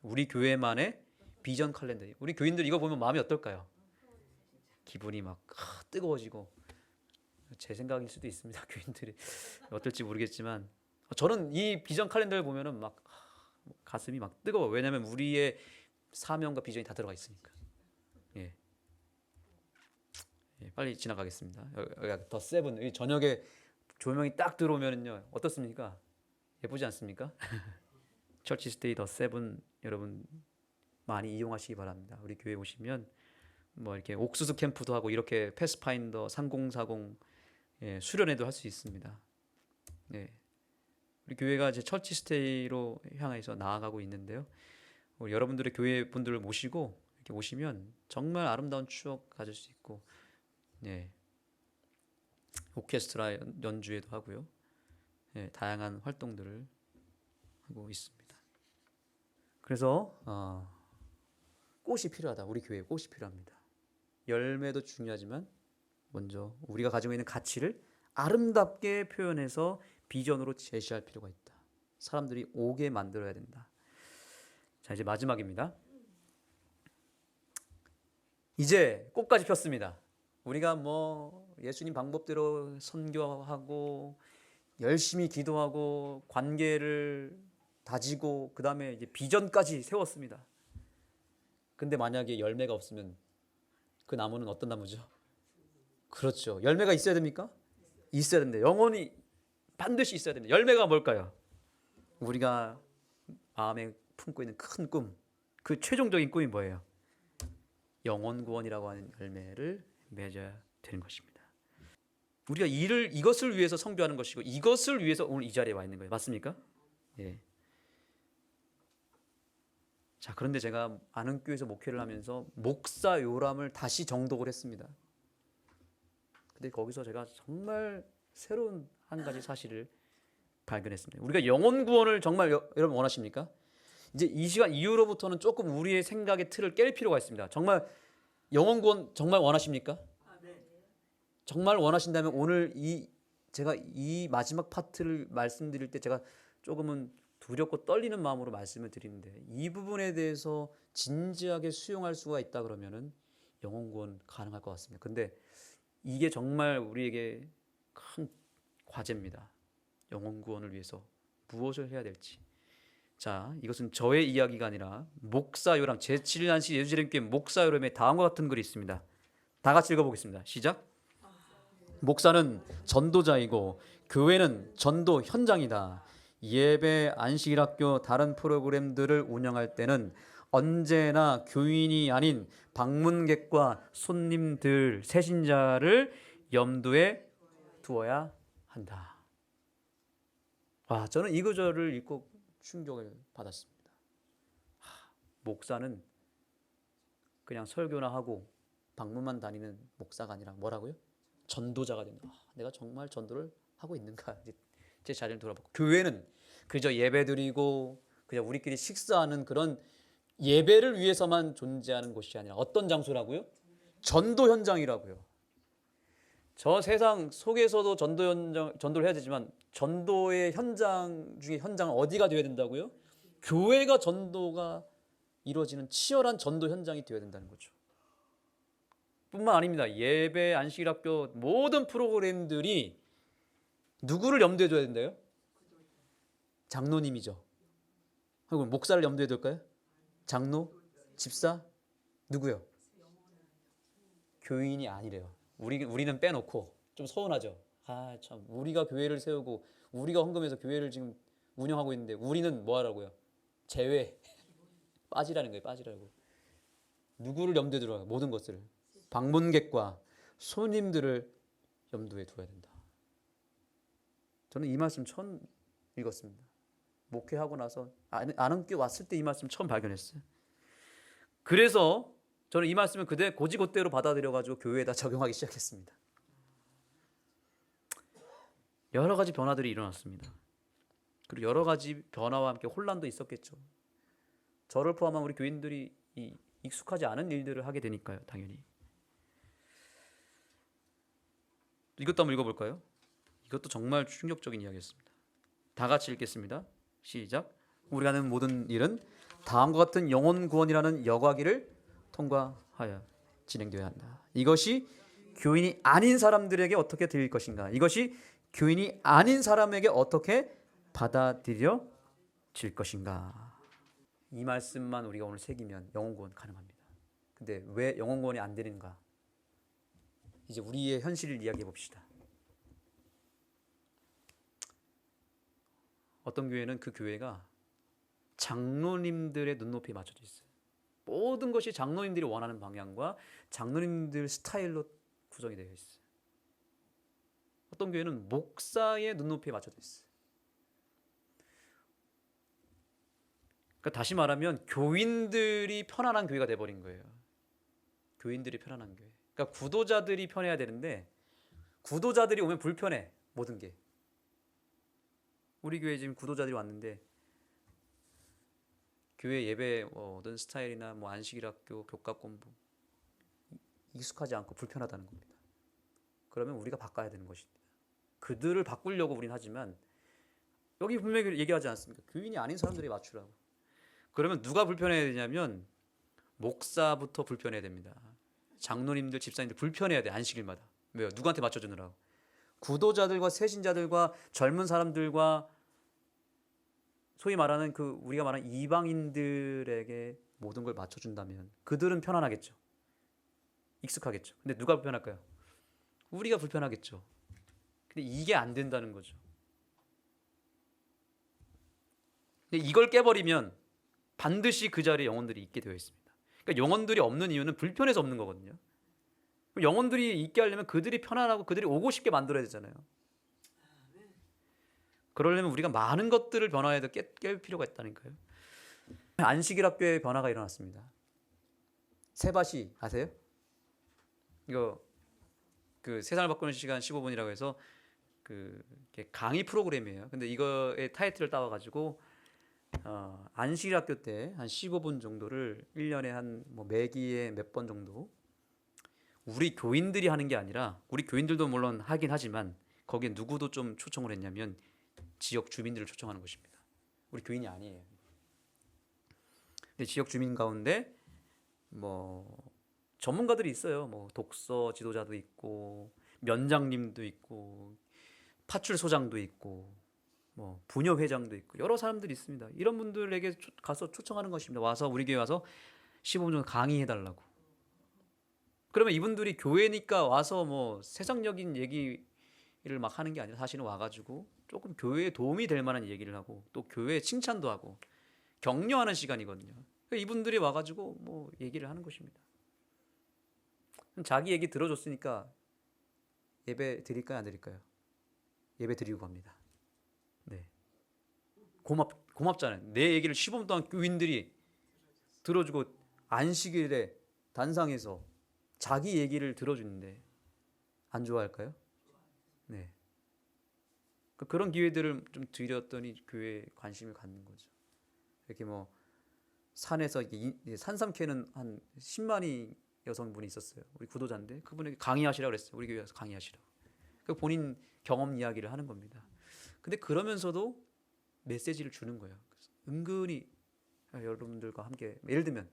우리 교회만의 비전 컬렌더. 우리 교인들 이거 보면 마음이 어떨까요? 기분이 막 뜨거워지고, 제 생각일 수도 있습니다. 교인들이 어떨지 모르겠지만 저는 이 비전 칼렌더를 보면은 막 가슴이 막 뜨거워. 왜냐하면 우리의 사명과 비전이 다 들어가 있으니까. 예, 빨리 지나가겠습니다. 여기 더 세븐. 저녁에 조명이 딱 들어오면은요 어떻습니까? 예쁘지 않습니까? 철치 스테이 더 세븐 여러분 많이 이용하시기 바랍니다. 우리 교회 오시면 뭐 이렇게 옥수수 캠프도 하고 이렇게 패스파인더 3040 수련회도 할 수 있습니다. 네. 우리 교회가 이제 철치 스테이로 향해서 나아가고 있는데요. 우리 여러분들의 교회 분들을 모시고 이렇게 오시면 정말 아름다운 추억 가질 수 있고, 네. 오케스트라 연주회도 하고요. 네, 다양한 활동들을 하고 있습니다. 그래서 꽃이 필요하다. 우리 교회에 꽃이 필요합니다. 열매도 중요하지만 먼저 우리가 가지고 있는 가치를 아름답게 표현해서 비전으로 제시할 필요가 있다. 사람들이 오게 만들어야 된다. 자, 이제 마지막입니다. 이제 꽃까지 폈습니다. 우리가 뭐 예수님 방법대로 선교하고 열심히 기도하고 관계를 다지고 그 다음에 이제 비전까지 세웠습니다. 근데 만약에 열매가 없으면 그 나무는 어떤 나무죠? 그렇죠. 열매가 있어야 됩니까? 있어야 됩니다. 영원히 반드시 있어야 됩니다. 열매가 뭘까요? 우리가 마음에 품고 있는 큰 꿈, 그 최종적인 꿈이 뭐예요? 영혼 구원이라고 하는 열매를 맺어야 되는 것입니다. 우리가 이것을 위해서 선교하는 것이고 이것을 위해서 오늘 이 자리에 와 있는 거예요. 맞습니까? 예. 자, 그런데 제가 아는 교회에서 목회를 하면서 목사 요람을 다시 정독을 했습니다. 근데 거기서 제가 정말 새로운 한 가지 사실을 발견했습니다. 우리가 영혼 구원을 정말 여러분 원하십니까? 이제 이 시간 이후로부터는 조금 우리의 생각의 틀을 깰 필요가 있습니다. 정말 영혼 구원 정말 원하십니까? 정말 원하신다면 오늘 제가 이 마지막 파트를 말씀드릴 때 제가 조금은 두렵고 떨리는 마음으로 말씀을 드리는데 이 부분에 대해서 진지하게 수용할 수가 있다 그러면은 영혼 구원 가능할 것 같습니다. 근데 이게 정말 우리에게 큰 과제입니다. 영혼 구원을 위해서 무엇을 해야 될지. 자, 이것은 저의 이야기가 아니라 목사 요람 제7난시 예수재림교회 목사 요람에 다음과 같은 글이 있습니다. 다 같이 읽어보겠습니다. 시작. 목사는 전도자이고 교회는 전도 현장이다. 예배, 안식일학교, 다른 프로그램들을 운영할 때는 언제나 교인이 아닌 방문객과 손님들, 새신자를 염두에 두어야 한다. 와, 저는 이 구절을 읽고 충격을 받았습니다. 목사는 그냥 설교나 하고 방문만 다니는 목사가 아니라 뭐라고요? 전도자가 된다. 내가 정말 전도를 하고 있는가? 제 자리를 돌아보고, 교회는 그저 예배드리고 그냥 우리끼리 식사하는 그런 예배를 위해서만 존재하는 곳이 아니라 어떤 장소라고요? 전도 현장이라고요. 저 세상 속에서도 전도를 해야 되지만 전도의 현장 중에 현장은 어디가 되어야 된다고요? 교회가 전도가 이루어지는 치열한 전도 현장이 되어야 된다는 거죠. 뿐만 아닙니다. 예배, 안식일학교 모든 프로그램들이 누구를 염두에 둬야 된대요? 장로님이죠. 그럼 목사를 염두에 둘까요? 장로? 집사? 누구요? 교인이 아니래요. 우리는 빼놓고 좀 서운하죠. 아, 참 우리가 교회를 세우고 우리가 헌금해서 교회를 지금 운영하고 있는데 우리는 뭐 하라고요? 제외. 빠지라는 거예요. 빠지라고. 누구를 염두에 두라고? 모든 것을. 방문객과 손님들을 염두에 두어야 된다. 저는 이 말씀 처음 읽었습니다. 목회하고 나서 안흥교회 왔을 때 이 말씀 처음 발견했어요. 그래서 저는 이 말씀을 그대 고지고대로 받아들여가지고 교회에다 적용하기 시작했습니다. 여러 가지 변화들이 일어났습니다. 그리고 여러 가지 변화와 함께 혼란도 있었겠죠. 저를 포함한 우리 교인들이 이 익숙하지 않은 일들을 하게 되니까요. 당연히. 이것도 한번 읽어볼까요? 이것도 정말 충격적인 이야기였습니다. 다 같이 읽겠습니다. 시작. 우리가 하는 모든 일은 다음과 같은 영혼 구원이라는 여과기를 통과하여 진행되어야 한다. 이것이 교인이 아닌 사람들에게 어떻게 들릴 것인가? 이것이 교인이 아닌 사람에게 어떻게 받아들여질 것인가? 이 말씀만 우리가 오늘 새기면 영혼 구원 가능합니다. 근데 왜 영혼 구원이 안 되는가? 이제 우리의 현실을 이야기해 봅시다. 어떤 교회는 그 교회가 장로님들의 눈높이에 맞춰져 있어요. 모든 것이 장로님들이 원하는 방향과 장로님들 스타일로 구성이 되어 있어요. 어떤 교회는 목사의 눈높이에 맞춰져 있어요. 그러니까 다시 말하면 교인들이 편안한 교회가 돼버린 거예요. 교인들이 편안한 교회. 그러니까 구도자들이 편해야 되는데 구도자들이 오면 불편해. 모든 게. 우리 교회 지금 구도자들이 왔는데 교회 예배 어떤 스타일이나 뭐 안식일학교 교과 공부 익숙하지 않고 불편하다는 겁니다. 그러면 우리가 바꿔야 되는 것입니다. 그들을 바꾸려고 우리는 하지만 여기 분명히 얘기하지 않습니까? 교인이 아닌 사람들이 맞추라고. 그러면 누가 불편해야 되냐면 목사부터 불편해야 됩니다. 장로님들, 집사님들 불편해야 돼. 안식일마다. 왜요? 누구한테 맞춰주느라고. 구도자들과 새신자들과 젊은 사람들과 소위 말하는 그 우리가 말하는 이방인들에게 모든 걸 맞춰준다면 그들은 편안하겠죠. 익숙하겠죠. 근데 누가 불편할까요? 우리가 불편하겠죠. 근데 이게 안 된다는 거죠. 근데 이걸 깨버리면 반드시 그 자리에 영혼들이 있게 되어 있습니다. 그러니까 영혼들이 없는 이유는 불편해서 없는 거거든요. 영혼들이 있게 하려면 그들이 편안하고 그들이 오고 싶게 만들어야 되잖아요. 그러려면 우리가 많은 것들을 변화해도 깰 필요가 있다니까요. 안식일 학교에 변화가 일어났습니다. 세바시 아세요? 이거 그 세상을 바꾸는 시간 15분이라고 해서 그 강의 프로그램이에요. 근데 이거의 타이틀을 따와가지고 안식일 학교 때 한 15분 정도를 1년에 한 뭐 매기에 몇 번 정도 우리 교인들이 하는 게 아니라 우리 교인들도 물론 하긴 하지만 거기에 누구도 좀 초청을 했냐면 지역 주민들을 초청하는 것입니다. 우리 교인이 아니에요. 근데 지역 주민 가운데 뭐 전문가들이 있어요. 뭐 독서 지도자도 있고 면장님도 있고 파출소장도 있고 뭐 부녀회장도 있고 여러 사람들이 있습니다. 이런 분들에게 가서 초청하는 것입니다. 와서 우리 교회 와서 15분 정도 강의해달라고. 그러면 이분들이 교회니까 와서 뭐 세상적인 얘기를 막 하는 게 아니라 사실은 와가지고 조금 교회에 도움이 될 만한 얘기를 하고 또 교회에 칭찬도 하고 격려하는 시간이거든요. 그러니까 이분들이 와가지고 뭐 얘기를 하는 것입니다. 자기 얘기 들어줬으니까 예배 드릴까요, 안 드릴까요? 예배 드리고 갑니다. 네. 고맙잖아요. 내 얘기를 15분 동안 교인들이 들어주고 안식일에 단상에서 자기 얘기를 들어주는데 안 좋아할까요? 네. 그런 기회들을 좀 드렸더니 교회에 관심을 갖는 거죠. 이렇게 뭐 산에서 산삼캐는 한 10만이 여성분이 있었어요. 우리 구도자인데 그분에게 강의하시라고 그랬어요. 우리 교회에서 강의하시라고. 그 본인 경험 이야기를 하는 겁니다. 근데 그러면서도 메시지를 주는 거예요. 은근히 여러분들과 함께 예를 들면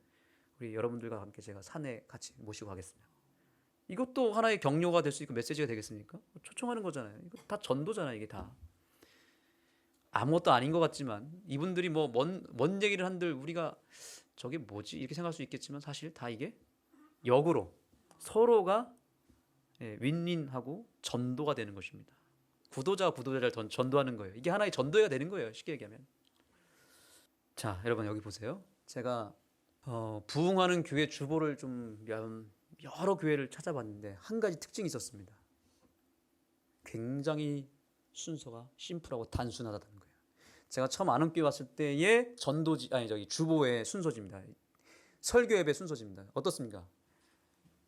우리 여러분들과 함께 제가 산에 같이 모시고 가겠습니다. 이것도 하나의 격려가 될 수 있고 메시지가 되겠습니까? 초청하는 거잖아요. 이거 다 전도잖아요. 이게 다. 아무것도 아닌 것 같지만 이분들이 뭐 먼 얘기를 한들 우리가 저게 뭐지 이렇게 생각할 수 있겠지만 사실 다 이게 역으로 서로가 윈윈하고 전도가 되는 것입니다. 구도자가 구도자를 전도하는 거예요. 이게 하나의 전도회가 되는 거예요. 쉽게 얘기하면. 자, 여러분 여기 보세요. 제가 부흥하는 교회 주보를 좀 여러 교회를 찾아봤는데 한 가지 특징이 있었습니다. 굉장히 순서가 심플하고 단순하다는 거예요. 제가 처음 안흥교회 왔을 때의 주보의 순서지입니다. 설교 예배 순서지입니다. 어떻습니까?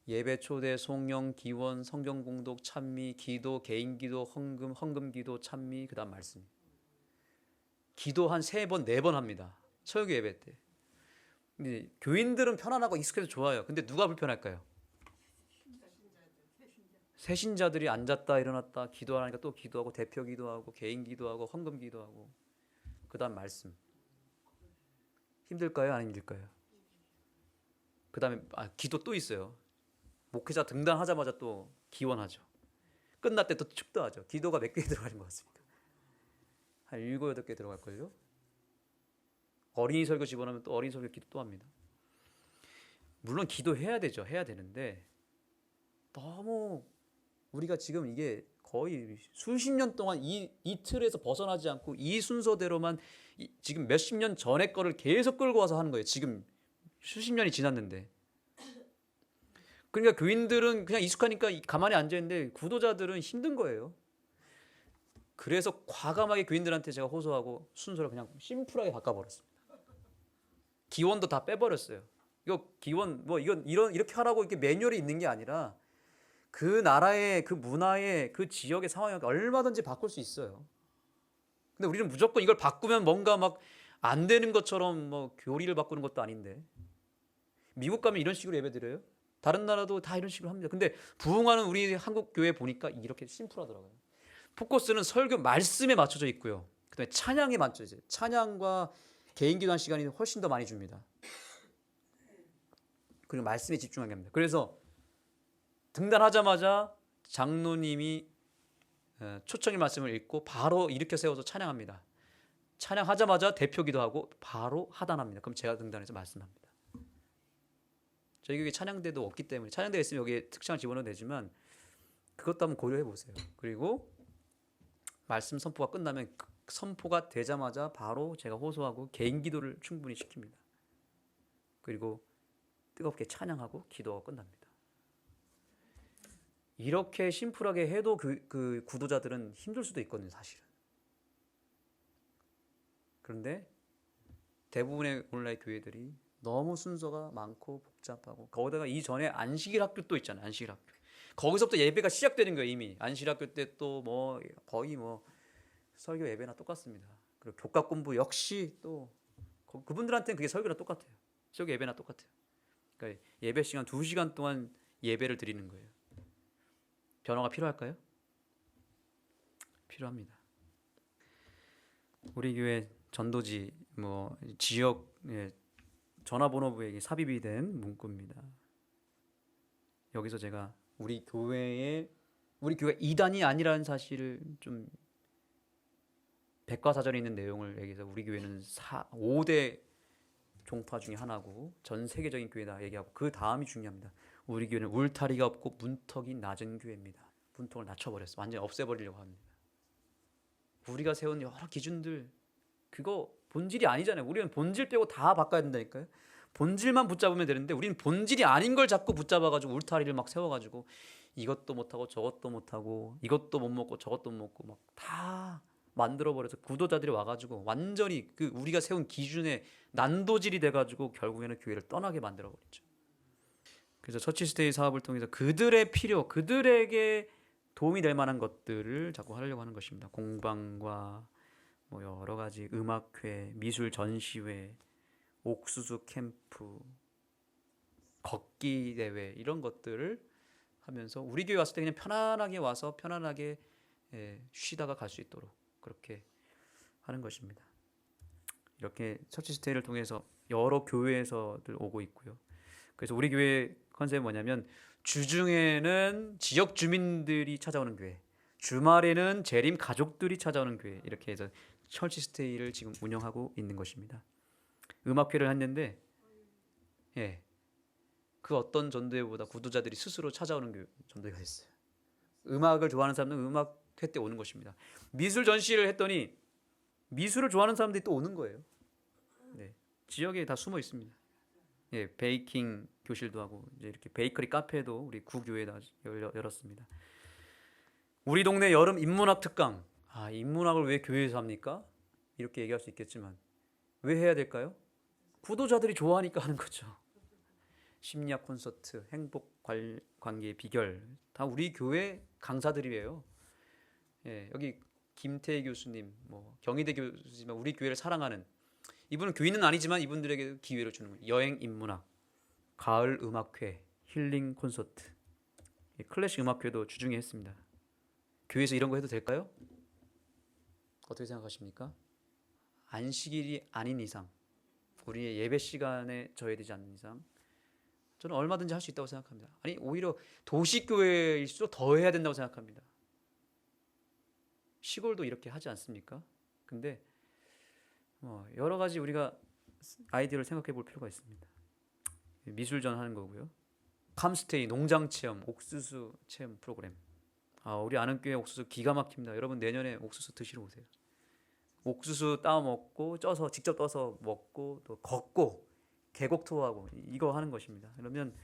예배 초대, 송영, 기원, 성경 공독, 찬미, 기도, 개인 기도, 헌금 기도, 찬미, 그다음 말씀. 기도 한 3번, 4번 합니다. 설교 예배 때. 근데 교인들은 편안하고 익숙해서 좋아요. 근데 누가 불편할까요? 새신자들이 앉았다 일어났다 기도하니까 또 기도하고 대표 기도하고 개인 기도하고 헌금 기도하고 그다음 말씀. 힘들까요? 안 힘들까요? 그다음에 기도 또 있어요. 목회자 등단하자마자 또 기원하죠. 끝날 때 또 축도하죠. 기도가 몇 개 들어가는 것 같습니까? 한 7, 8개 들어갈걸요? 어린이 설교 집어넣으면 또 어린이 설교 기도 또 합니다. 물론 기도해야 되죠. 해야 되는데 너무 우리가 지금 이게 거의 수십 년 동안 이 틀에서 벗어나지 않고 이 순서대로만 지금 몇십 년 전의 거를 계속 끌고 와서 하는 거예요. 지금 수십 년이 지났는데. 그러니까 교인들은 그냥 익숙하니까 가만히 앉아있는데 구도자들은 힘든 거예요. 그래서 과감하게 교인들한테 제가 호소하고 순서를 그냥 심플하게 바꿔버렸습니다. 기원도 다 빼버렸어요. 이거 기원 이렇게 하라고 이렇게 매뉴얼이 있는 게 아니라 그 나라의 그 문화의 그 지역의 상황에 얼마든지 바꿀 수 있어요. 근데 우리는 무조건 이걸 바꾸면 뭔가 막 안 되는 것처럼 뭐 교리를 바꾸는 것도 아닌데. 미국 가면 이런 식으로 예배드려요? 다른 나라도 다 이런 식으로 합니다. 근데 부흥하는 우리 한국 교회 보니까 이렇게 심플하더라고요. 포커스는 설교 말씀에 맞춰져 있고요. 그다음에 찬양에 맞춰져 있어요. 찬양과 개인 기도한 시간이 훨씬 더 많이 줍니다. 그리고 말씀에 집중하게 합니다. 그래서 등단하자마자 장로님이 초청의 말씀을 읽고 바로 일으켜 세워서 찬양합니다. 찬양하자마자 대표 기도하고 바로 하단합니다. 그럼 제가 등단해서 말씀합니다. 저희 교회 찬양대도 없기 때문에 찬양대가 있으면 여기에 특창을 집어넣어도 되지만 그것도 한번 고려해 보세요. 그리고 말씀 선포가 끝나면 선포가 되자마자 바로 제가 호소하고 개인 기도를 충분히 시킵니다. 그리고 뜨겁게 찬양하고 기도가 끝납니다. 이렇게 심플하게 해도 그 구도자들은 힘들 수도 있거든요, 사실은. 그런데 대부분의 오늘날 교회들이 너무 순서가 많고 복잡하고 거기다가 이전에 안식일 학교 또 있잖아요. 안식일 학교. 거기서부터 예배가 시작되는 거예요. 이미 안식일 학교 때 또 뭐 거의 뭐 설교 예배나 똑같습니다. 그리고 교과 공부 역시 또 그분들한테는 그게 설교랑 똑같아요. 설교 예배나 똑같아요. 그러니까 예배 시간 2시간 동안 예배를 드리는 거예요. 변화가 필요할까요? 필요합니다. 우리 교회 전도지 지역 전화번호부에 삽입이 된 문구입니다. 여기서 제가 우리 교회가 이단이 아니라는 사실을 좀 백과사전에 있는 내용을 얘기해서 우리 교회는 5대 종파 중에 하나고 전 세계적인 교회다 얘기하고 그 다음이 중요합니다. 우리 교회는 울타리가 없고 문턱이 낮은 교회입니다. 문턱을 낮춰버렸어. 완전히 없애버리려고 합니다. 우리가 세운 여러 기준들 그거 본질이 아니잖아요. 우리는 본질 빼고 다 바꿔야 된다니까요. 본질만 붙잡으면 되는데 우리는 본질이 아닌 걸 자꾸 붙잡아가지고 울타리를 막 세워가지고 이것도 못하고 저것도 못하고 이것도 못 먹고 저것도 못 먹고 막 다 만들어버려서 구도자들이 와가지고 완전히 그 우리가 세운 기준에 난도질이 돼가지고 결국에는 교회를 떠나게 만들어버리죠. 그래서 처치스테이 사업을 통해서 그들에게 도움이 될 만한 것들을 자꾸 하려고 하는 것입니다. 공방과 뭐 여러 가지 음악회, 미술 전시회, 옥수수 캠프, 걷기 대회 이런 것들을 하면서 우리 교회 왔을 때 그냥 편안하게 와서 편안하게 쉬다가 갈 수 있도록 그렇게 하는 것입니다. 이렇게 처치스테이를 통해서 여러 교회에서들 오고 있고요. 그래서 우리 교회 컨셉이 뭐냐면 주중에는 지역 주민들이 찾아오는 교회, 주말에는 재림 가족들이 찾아오는 교회 이렇게 해서 철치 스테이를 지금 운영하고 있는 것입니다. 음악회를 했는데 예, 그 어떤 전도회보다 구도자들이 스스로 찾아오는 전도회가 됐어요. 음악을 좋아하는 사람은 음악회 때 오는 것입니다. 미술 전시를 했더니 미술을 좋아하는 사람들이 또 오는 거예요. 네, 지역에 다 숨어 있습니다. 예, 베이킹 교실도 하고 이제 이렇게 베이커리 카페도 우리 구교회에다 열었습니다. 우리 동네 여름 인문학 특강. 아, 인문학을 왜 교회에서 합니까? 이렇게 얘기할 수 있겠지만 왜 해야 될까요? 구도자들이 좋아하니까 하는 거죠. 심리학 콘서트, 행복 관계의 비결 다 우리 교회 강사들이에요. 예, 여기 김태희 교수님, 뭐 경희대 교수지만 우리 교회를 사랑하는 이분은 교인은 아니지만 이분들에게 기회를 주는 거예요. 여행 인문학, 가을 음악회, 힐링 콘서트, 클래식 음악회도 주중에 했습니다. 교회에서 이런 거 해도 될까요? 어떻게 생각하십니까? 안식일이 아닌 이상, 우리의 예배 시간에 저해되지 않는 이상 저는 얼마든지 할 수 있다고 생각합니다. 아니 오히려 도시교회일수록 더 해야 된다고 생각합니다. 시골도 이렇게 하지 않습니까? 근데 여러 가지 우리가 아이디어를 생각해 볼 필요가 있습니다. 미술전 하는 거고요. 캄스테이 농장 체험, 옥수수 체험 프로그램. 아, 우리 아는 교회 옥수수 기가 막힙니다. 여러분 내년에 옥수수 드시러 오세요. 옥수수 따 먹고 쪄서 직접 떠서 먹고 또 걷고 계곡 투어하고 이거 하는 것입니다. 그러면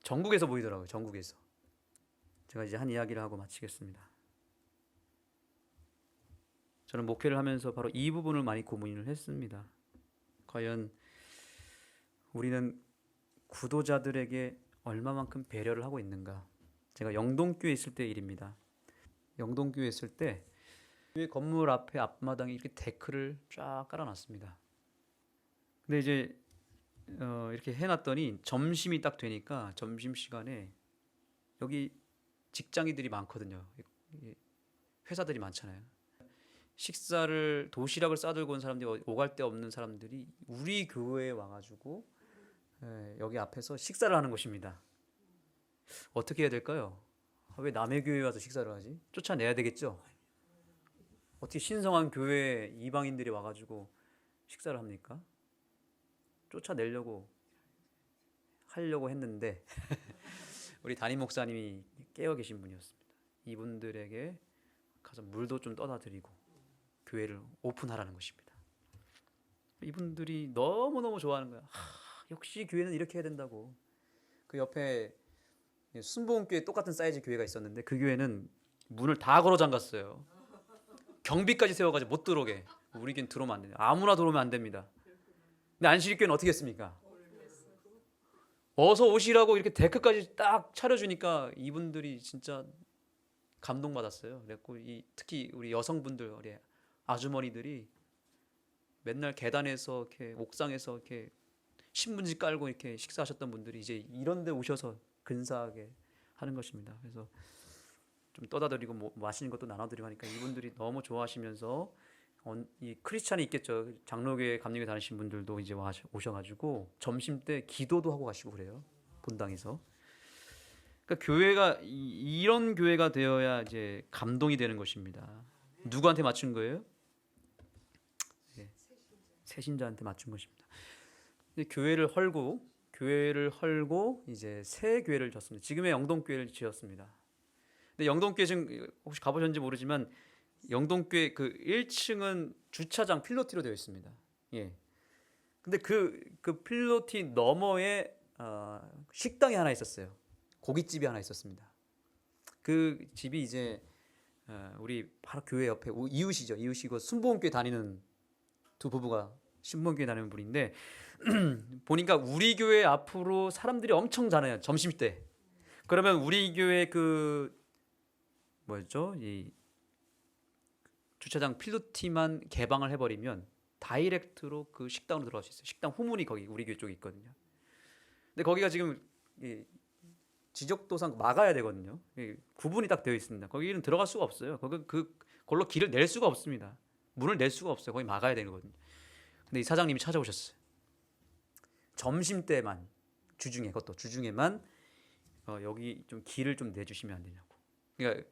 전국에서 보이더라고요. 전국에서. 제가 이제 한 이야기를 하고 마치겠습니다. 저는 목회를 하면서 바로 이 부분을 많이 고민을 했습니다. 과연 우리는 구도자들에게 얼마만큼 배려를 하고 있는가? 제가 영동교회 있을 때 일입니다. 영동교회 있을 때 교회 건물 앞에 앞마당에 이렇게 데크를 쫙 깔아놨습니다. 근데 이제 이렇게 해놨더니 점심이 딱 되니까 점심시간에 여기 직장인들이 많거든요. 회사들이 많잖아요. 식사를 도시락을 싸들고 온 사람들이 오갈 데 없는 사람들이 우리 교회에 와가지고 여기 앞에서 식사를 하는 것입니다. 어떻게 해야 될까요? 왜 남의 교회에 와서 식사를 하지? 쫓아내야 되겠죠? 어떻게 신성한 교회에 이방인들이 와가지고 식사를 합니까? 쫓아내려고 하려고 했는데 우리 담임 목사님이 깨어 계신 분이었습니다. 이분들에게 가서 물도 좀 떠다 드리고 교회를 오픈하라는 것입니다. 이분들이 너무너무 좋아하는 거야. 역시 교회는 이렇게 해야 된다고. 그 옆에 순복음교회 똑같은 사이즈 교회가 있었는데 그 교회는 문을 다 걸어 잠갔어요. 경비까지 세워가지고 못 들어오게. 우리 교회는 들어오면 안 됩니다. 아무나 들어오면 안 됩니다. 근데 안식일교회는 어떻게 했습니까? 어서 오시라고 이렇게 데크까지 딱 차려주니까 이분들이 진짜 감동받았어요. 그래갖고 특히 우리 여성분들, 우리 아주머니들이 맨날 계단에서 이렇게 옥상에서 이렇게 신문지 깔고 이렇게 식사하셨던 분들이 이제 이런 데 오셔서 근사하게 하는 것입니다. 그래서 좀 떠다 드리고 뭐 맛있는 것도 나눠 드리고 하니까 이분들이 너무 좋아하시면서 이 크리스찬이 있겠죠. 장로교회 감리교회 다니신 분들도 이제 오셔가지고 점심 때 기도도 하고 가시고 그래요. 본당에서. 그러니까 교회가 이런 교회가 되어야 이제 감동이 되는 것입니다. 누구한테 맞춘 거예요? 네, 새신자한테 맞춘 것입니다. 교회를 헐고 이제 새 교회를 졌습니다. 지금의 영동교회를 지었습니다. 근데 영동교회 지금 혹시 가보셨는지 모르지만 영동교회 그 1층은 주차장 필로티로 되어 있습니다. 예. 근데 그 필로티 너머에 식당이 하나 있었어요. 고깃집이 하나 있었습니다. 그 집이 이제 우리 바로 교회 옆에 이웃이죠. 이웃이고 순복음교회 다니는 두 부부가 신문교회 다니는 분인데 보니까 우리 교회 앞으로 사람들이 엄청 많아요. 점심때. 그러면 우리 교회 그 뭐였죠? 이 주차장 필로티만 개방을 해버리면 다이렉트로 그 식당으로 들어갈 수 있어요. 식당 후문이 거기 우리 교회 쪽에 있거든요. 근데 거기가 지금 지적도상 막아야 되거든요. 구분이 딱 되어 있습니다. 거기는 들어갈 수가 없어요. 그걸로 길을 낼 수가 없습니다. 문을 낼 수가 없어요. 거기 막아야 되거든요. 근데 이 사장님이 찾아오셨어요. 점심 때만 그것도 주중에만 여기 좀 길을 좀 내주시면 안 되냐고. 그러니까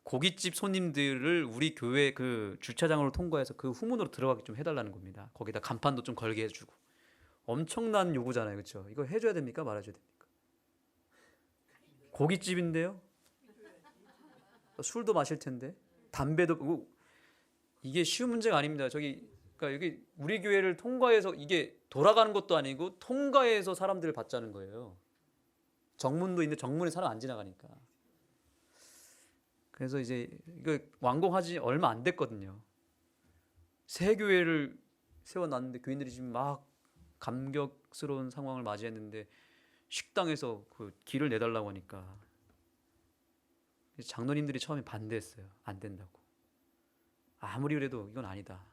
고깃집 손님들을 우리 교회 그 주차장으로 통과해서 그 후문으로 들어가게 좀 해달라는 겁니다. 거기다 간판도 좀 걸게 해주고. 엄청난 요구잖아요, 그렇죠? 이거 해줘야 됩니까? 말아줘야 됩니까? 고깃집인데요. 술도 마실 텐데, 담배도. 이게 쉬운 문제가 아닙니다. 그러니까 여기 우리 교회를 통과해서 이게 돌아가는 것도 아니고 통과해서 사람들을 받자는 거예요. 정문도 있는데 정문에 사람 안 지나가니까. 그래서 이제 이거 완공하지 얼마 안 됐거든요. 새 교회를 세워놨는데 교인들이 지금 막 감격스러운 상황을 맞이했는데 식당에서 그 길을 내달라고 하니까 장로님들이 처음에 반대했어요. 안 된다고. 아무리 그래도 이건 아니다.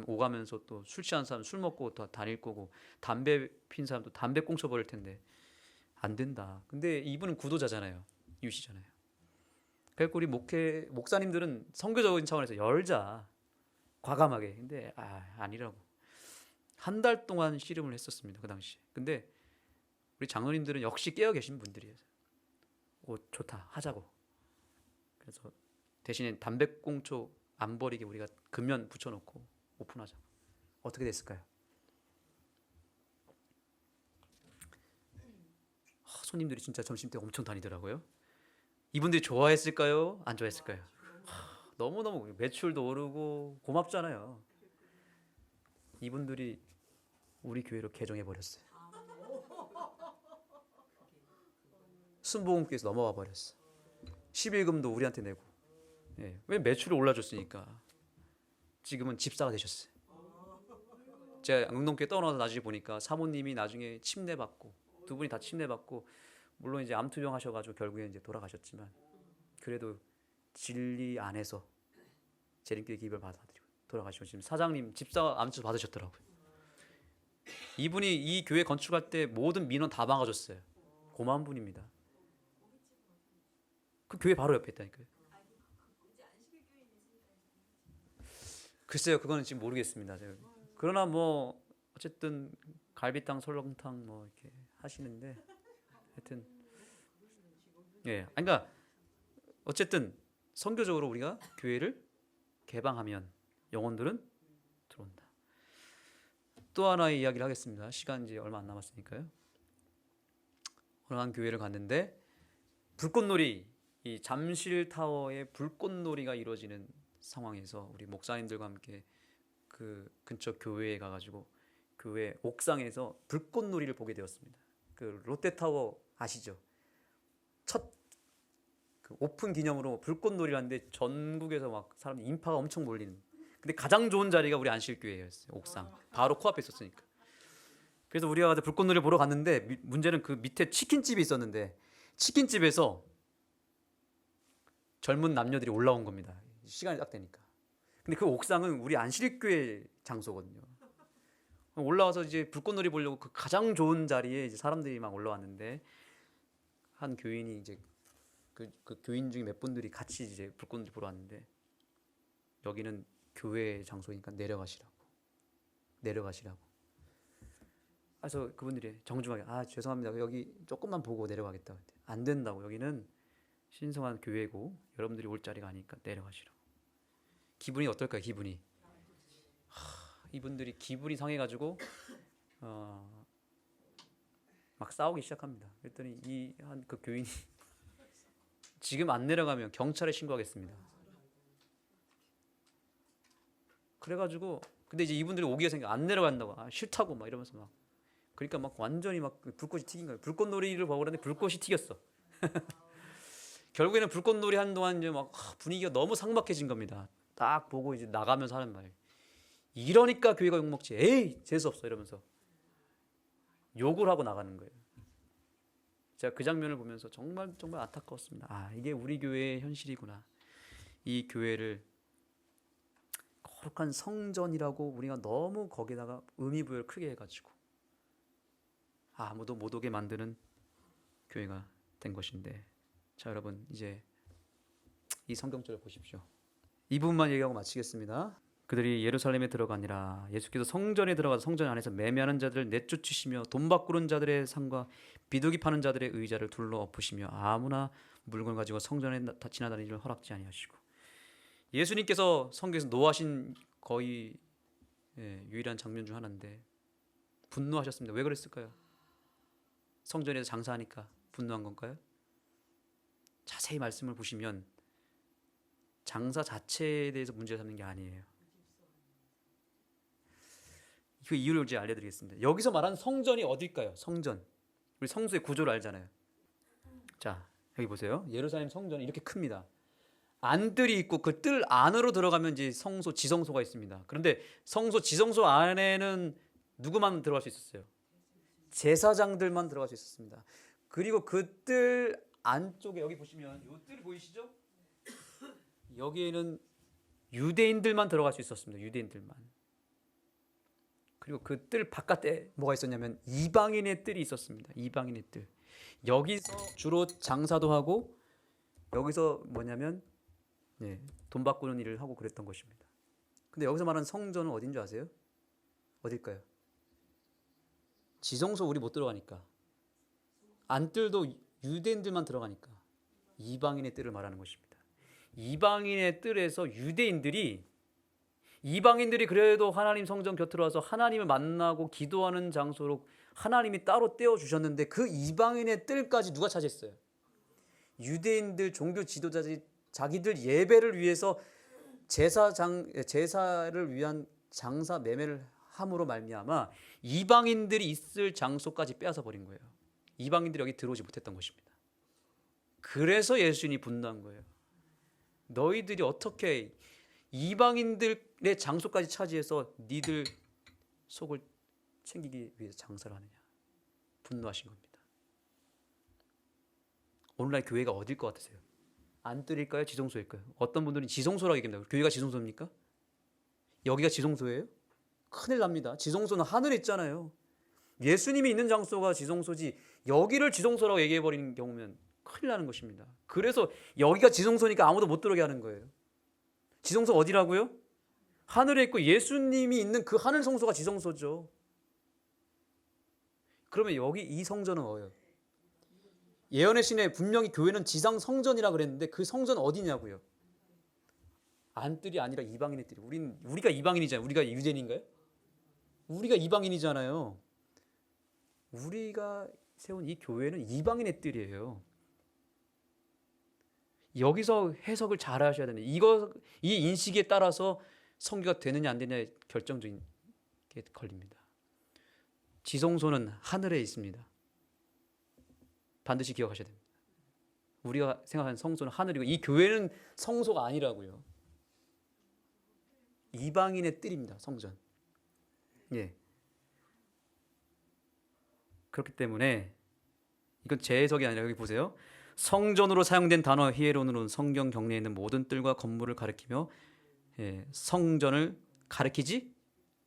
오가면서 또 술 취한 사람 술 먹고 더 다닐 거고 담배 핀 사람도 담배 꽁쳐 버릴 텐데 안 된다. 근데 이분은 구도자잖아요. 이웃이잖아요. 그래서 우리 목사님들은 선교적인 차원에서 열자 과감하게. 근데 아니라고. 한 달 동안 씨름을 했었습니다. 그 당시에. 근데 우리 장로님들은 역시 깨어 계신 분들이에요. 좋다 하자고. 그래서 대신에 담배꽁초 안 버리게 우리가 금연 붙여놓고 오픈하자. 어떻게 됐을까요? 손님들이 진짜 점심때 엄청 다니더라고요. 이분들이 좋아했을까요? 안 좋아했을까요? 너무너무 매출도 오르고 고맙잖아요. 이분들이 우리 교회로 개종해 버렸어요. 순복음교회에서 넘어와 버렸어. 11금도 우리한테 내고. 왜 매출을 올라줬으니까. 지금은 집사가 되셨어요. 제가 응동교회 떠나서 나중에 보니까 사모님이 나중에 침례받고 두 분이 다 침례받고 물론 이제 암투병 하셔가지고 결국에 이제 돌아가셨지만 그래도 진리 안에서 재림교회 기입을 받아들이고 돌아가시고 지금 사장님 집사 암투 받으셨더라고요. 이분이 이 교회 건축할 때 모든 민원 다 막아줬어요. 고마운 분입니다. 그 교회 바로 옆에 있다니까요. 글쎄요, 그거는 지금 모르겠습니다. 그러나 뭐 어쨌든 갈비탕, 설렁탕 뭐 이렇게 하시는데 하여튼 그러니까 어쨌든 선교적으로 우리가 교회를 개방하면 영혼들은 들어온다. 또 하나의 이야기를 하겠습니다. 시간 이제 얼마 안 남았으니까요. 어느 한 교회를 갔는데 불꽃놀이, 이 잠실타워에 불꽃놀이가 이루어지는 상황에서 우리 목사님들과 함께 그 근처 교회에 가가지고 교회 옥상에서 불꽃놀이를 보게 되었습니다. 그 롯데타워 아시죠? 첫 그 오픈 기념으로 불꽃놀이를 하는데 전국에서 막 사람들 인파가 엄청 몰리는. 근데 가장 좋은 자리가 우리 안실교회였어요. 옥상 바로 코앞에 있었으니까. 그래서 우리가 가서 불꽃놀이 보러 갔는데 문제는 그 밑에 치킨집이 있었는데 치킨집에서 젊은 남녀들이 올라온 겁니다. 시간이 딱 되니까. 근데 그 옥상은 우리 안실교회 장소거든요. 올라와서 이제 불꽃놀이 보려고 그 가장 좋은 자리에 이제 사람들이 막 올라왔는데 한 교인이 이제 그 교인 중에 몇 분들이 같이 이제 불꽃놀이 보러 왔는데 여기는 교회 장소니까 내려가시라고. 그래서 그분들이 정중하게 죄송합니다. 여기 조금만 보고 내려가겠다. 안 된다고. 여기는 신성한 교회고 여러분들이 올 자리가 아니니까 내려가시라고. 기분이 어떨까요? 기분이. 이분들이 기분이 상해가지고 막 싸우기 시작합니다. 그랬더니 이 한 그 교인이 지금 안 내려가면 경찰에 신고하겠습니다. 그래가지고 근데 이제 이분들이 오기가 생겨 안 내려간다고 싫다고 막 이러면서 막 그러니까 막 완전히 막 불꽃이 튀긴 거예요. 불꽃놀이를 보고 그러는데 불꽃이 튀겼어. 결국에는 불꽃놀이 하는 동안 이제 막 분위기가 너무 삭막해진 겁니다. 딱 보고 이제 나가면서 하는 말. 이러니까 교회가 욕먹지. 에이 재수 없어 이러면서 욕을 하고 나가는 거예요. 제가 그 장면을 보면서 정말 정말 안타까웠습니다. 이게 우리 교회의 현실이구나. 이 교회를 거룩한 성전이라고 우리가 너무 거기다가 의미부여를 크게 해가지고 아무도 못 오게 만드는 교회가 된 것인데, 자 여러분 이제 이 성경절을 보십시오. 이 부분만 얘기하고 마치겠습니다. 그들이 예루살렘에 들어가니라. 예수께서 성전에 들어가서 성전 안에서 매매하는 자들을 내쫓으시며 돈 바꾸는 자들의 상과 비둘기 파는 자들의 의자를 둘러 엎으시며 아무나 물건 가지고 성전에 지나다니기를 허락지 아니하시고. 예수님께서 성경에서 노하신 거의 유일한 장면 중 하나인데 분노하셨습니다. 왜 그랬을까요? 성전에서 장사하니까 분노한 건가요? 자세히 말씀을 보시면 장사 자체에 대해서 문제 삼는 게 아니에요. 그 이유를 이제 알려드리겠습니다. 여기서 말하는 성전이 어딜까요? 성전. 우리 성수의 구조를 알잖아요. 자, 여기 보세요. 예루살렘 성전이 이렇게 큽니다. 안뜰이 있고 그 뜰 안으로 들어가면 이제 성소, 지성소가 있습니다. 그런데 성소, 지성소 안에는 누구만 들어갈 수 있었어요? 제사장들만 들어갈 수 있었습니다. 그리고 그 뜰 안쪽에 여기 보시면 이 뜰 보이시죠? 여기에는 유대인들만 들어갈 수 있었습니다. 유대인들만. 그리고 그 뜰 바깥에 뭐가 있었냐면 이방인의 뜰이 있었습니다. 이방인의 뜰. 여기서 주로 장사도 하고 여기서 뭐냐면 돈 바꾸는 일을 하고 그랬던 것입니다. 근데 여기서 말하는 성전은 어딘 줄 아세요? 어딜까요? 지성소 우리 못 들어가니까. 안뜰도 유대인들만 들어가니까 이방인의 뜰을 말하는 것입니다. 이방인의 뜰에서 이방인들이 그래도 하나님 성전 곁으로 와서 하나님을 만나고 기도하는 장소로 하나님이 따로 떼어주셨는데 그 이방인의 뜰까지 누가 차지했어요? 유대인들 종교 지도자들이 자기들 예배를 위해서 제사를 위한 장사 매매를 함으로 말미암아 이방인들이 있을 장소까지 빼앗아 버린 거예요. 이방인들이 여기 들어오지 못했던 것입니다. 그래서 예수님이 분노한 거예요. 너희들이 어떻게 이방인들의 장소까지 차지해서 니들 속을 챙기기 위해서 장사를 하느냐. 분노하신 겁니다. 오늘날 교회가 어딜 것 같으세요? 안뜰일까요? 지성소일까요? 어떤 분들은 지성소라고 얘기합니다. 교회가 지성소입니까? 여기가 지성소예요? 큰일 납니다. 지성소는 하늘에 있잖아요. 예수님이 있는 장소가 지성소지 여기를 지성소라고 얘기해버리는 경우면 큰일 나는 것입니다. 그래서 여기가 지성소니까 아무도 못 들어오게 하는 거예요. 지성소 어디라고요? 하늘에 있고 예수님이 있는 그 하늘 성소가 지성소죠. 그러면 여기 이 성전은 뭐예요? 예언의 신에 분명히 교회는 지상 성전이라 그랬는데 그 성전 어디냐고요? 안뜰이 아니라 이방인의 뜰이. 우리가 이방인이잖아요. 우리가 유대인인가요? 우리가 이방인이잖아요. 우리가 세운 이 교회는 이방인의 뜰이에요. 여기서 해석을 잘 하셔야 됩니다. 이 인식에 따라서 성교가 되느냐 안 되느냐에 결정적인 게 걸립니다. 지성소는 하늘에 있습니다. 반드시 기억하셔야 됩니다. 우리가 생각하는 성소는 하늘이고 이 교회는 성소가 아니라고요. 이방인의 뜰입니다. 성전. 그렇기 때문에 이건 제 해석이 아니라 여기 보세요. 성전으로 사용된 단어 히에론으로는 성경 경내에 있는 모든 뜰과 건물을 가리키며 성전을 가리키지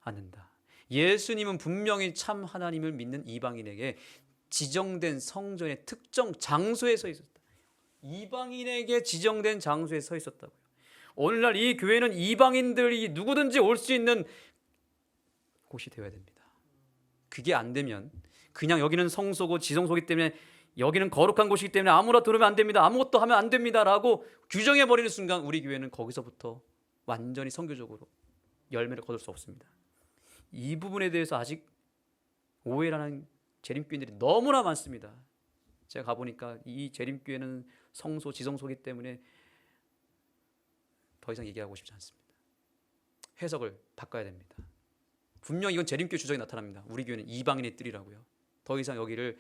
않는다. 예수님은 분명히 참 하나님을 믿는 이방인에게 지정된 성전의 특정 장소에 서 있었다. 이방인에게 지정된 장소에 서 있었다고요. 오늘날 이 교회는 이방인들이 누구든지 올 수 있는 곳이 되어야 됩니다. 그게 안 되면 그냥 여기는 성소고 지성소이기 때문에 여기는 거룩한 곳이기 때문에 아무나 들어오면 안 됩니다. 아무것도 하면 안 됩니다라고 규정해버리는 순간 우리 교회는 거기서부터 완전히 선교적으로 열매를 거둘 수 없습니다. 이 부분에 대해서 아직 오해를 하는 재림교인들이 너무나 많습니다. 제가 가보니까 이 재림교회는 성소, 지성소이기 때문에 더 이상 얘기하고 싶지 않습니다. 해석을 바꿔야 됩니다. 분명히 이건 재림교회 주장이 나타납니다. 우리 교회는 이방인의 뜰이라고요. 더 이상 여기를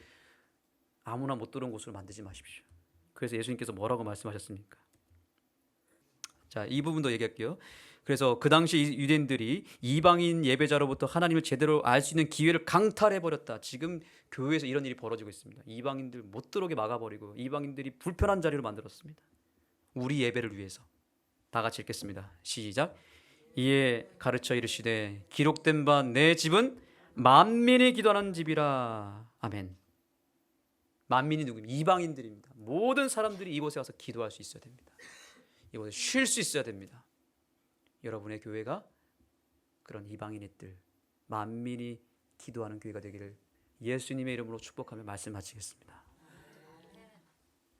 아무나 못 들어온 곳으로 만들지 마십시오. 그래서 예수님께서 뭐라고 말씀하셨습니까? 자, 이 부분도 얘기할게요. 그래서 그 당시 유대인들이 이방인 예배자로부터 하나님을 제대로 알 수 있는 기회를 강탈해버렸다. 지금 교회에서 이런 일이 벌어지고 있습니다. 이방인들 못 들어오게 막아버리고 이방인들이 불편한 자리로 만들었습니다. 우리 예배를 위해서. 다 같이 읽겠습니다. 시작. 이에 가르쳐 이르시되 기록된 바 내 집은 만민이 기도하는 집이라. 아멘. 만민이 누구입니까? 이방인들입니다. 모든 사람들이 이곳에 와서 기도할 수 있어야 됩니다. 이곳에 쉴 수 있어야 됩니다. 여러분의 교회가 그런 이방인의 뜰, 만민이 기도하는 교회가 되기를 예수님의 이름으로 축복하며 말씀 마치겠습니다.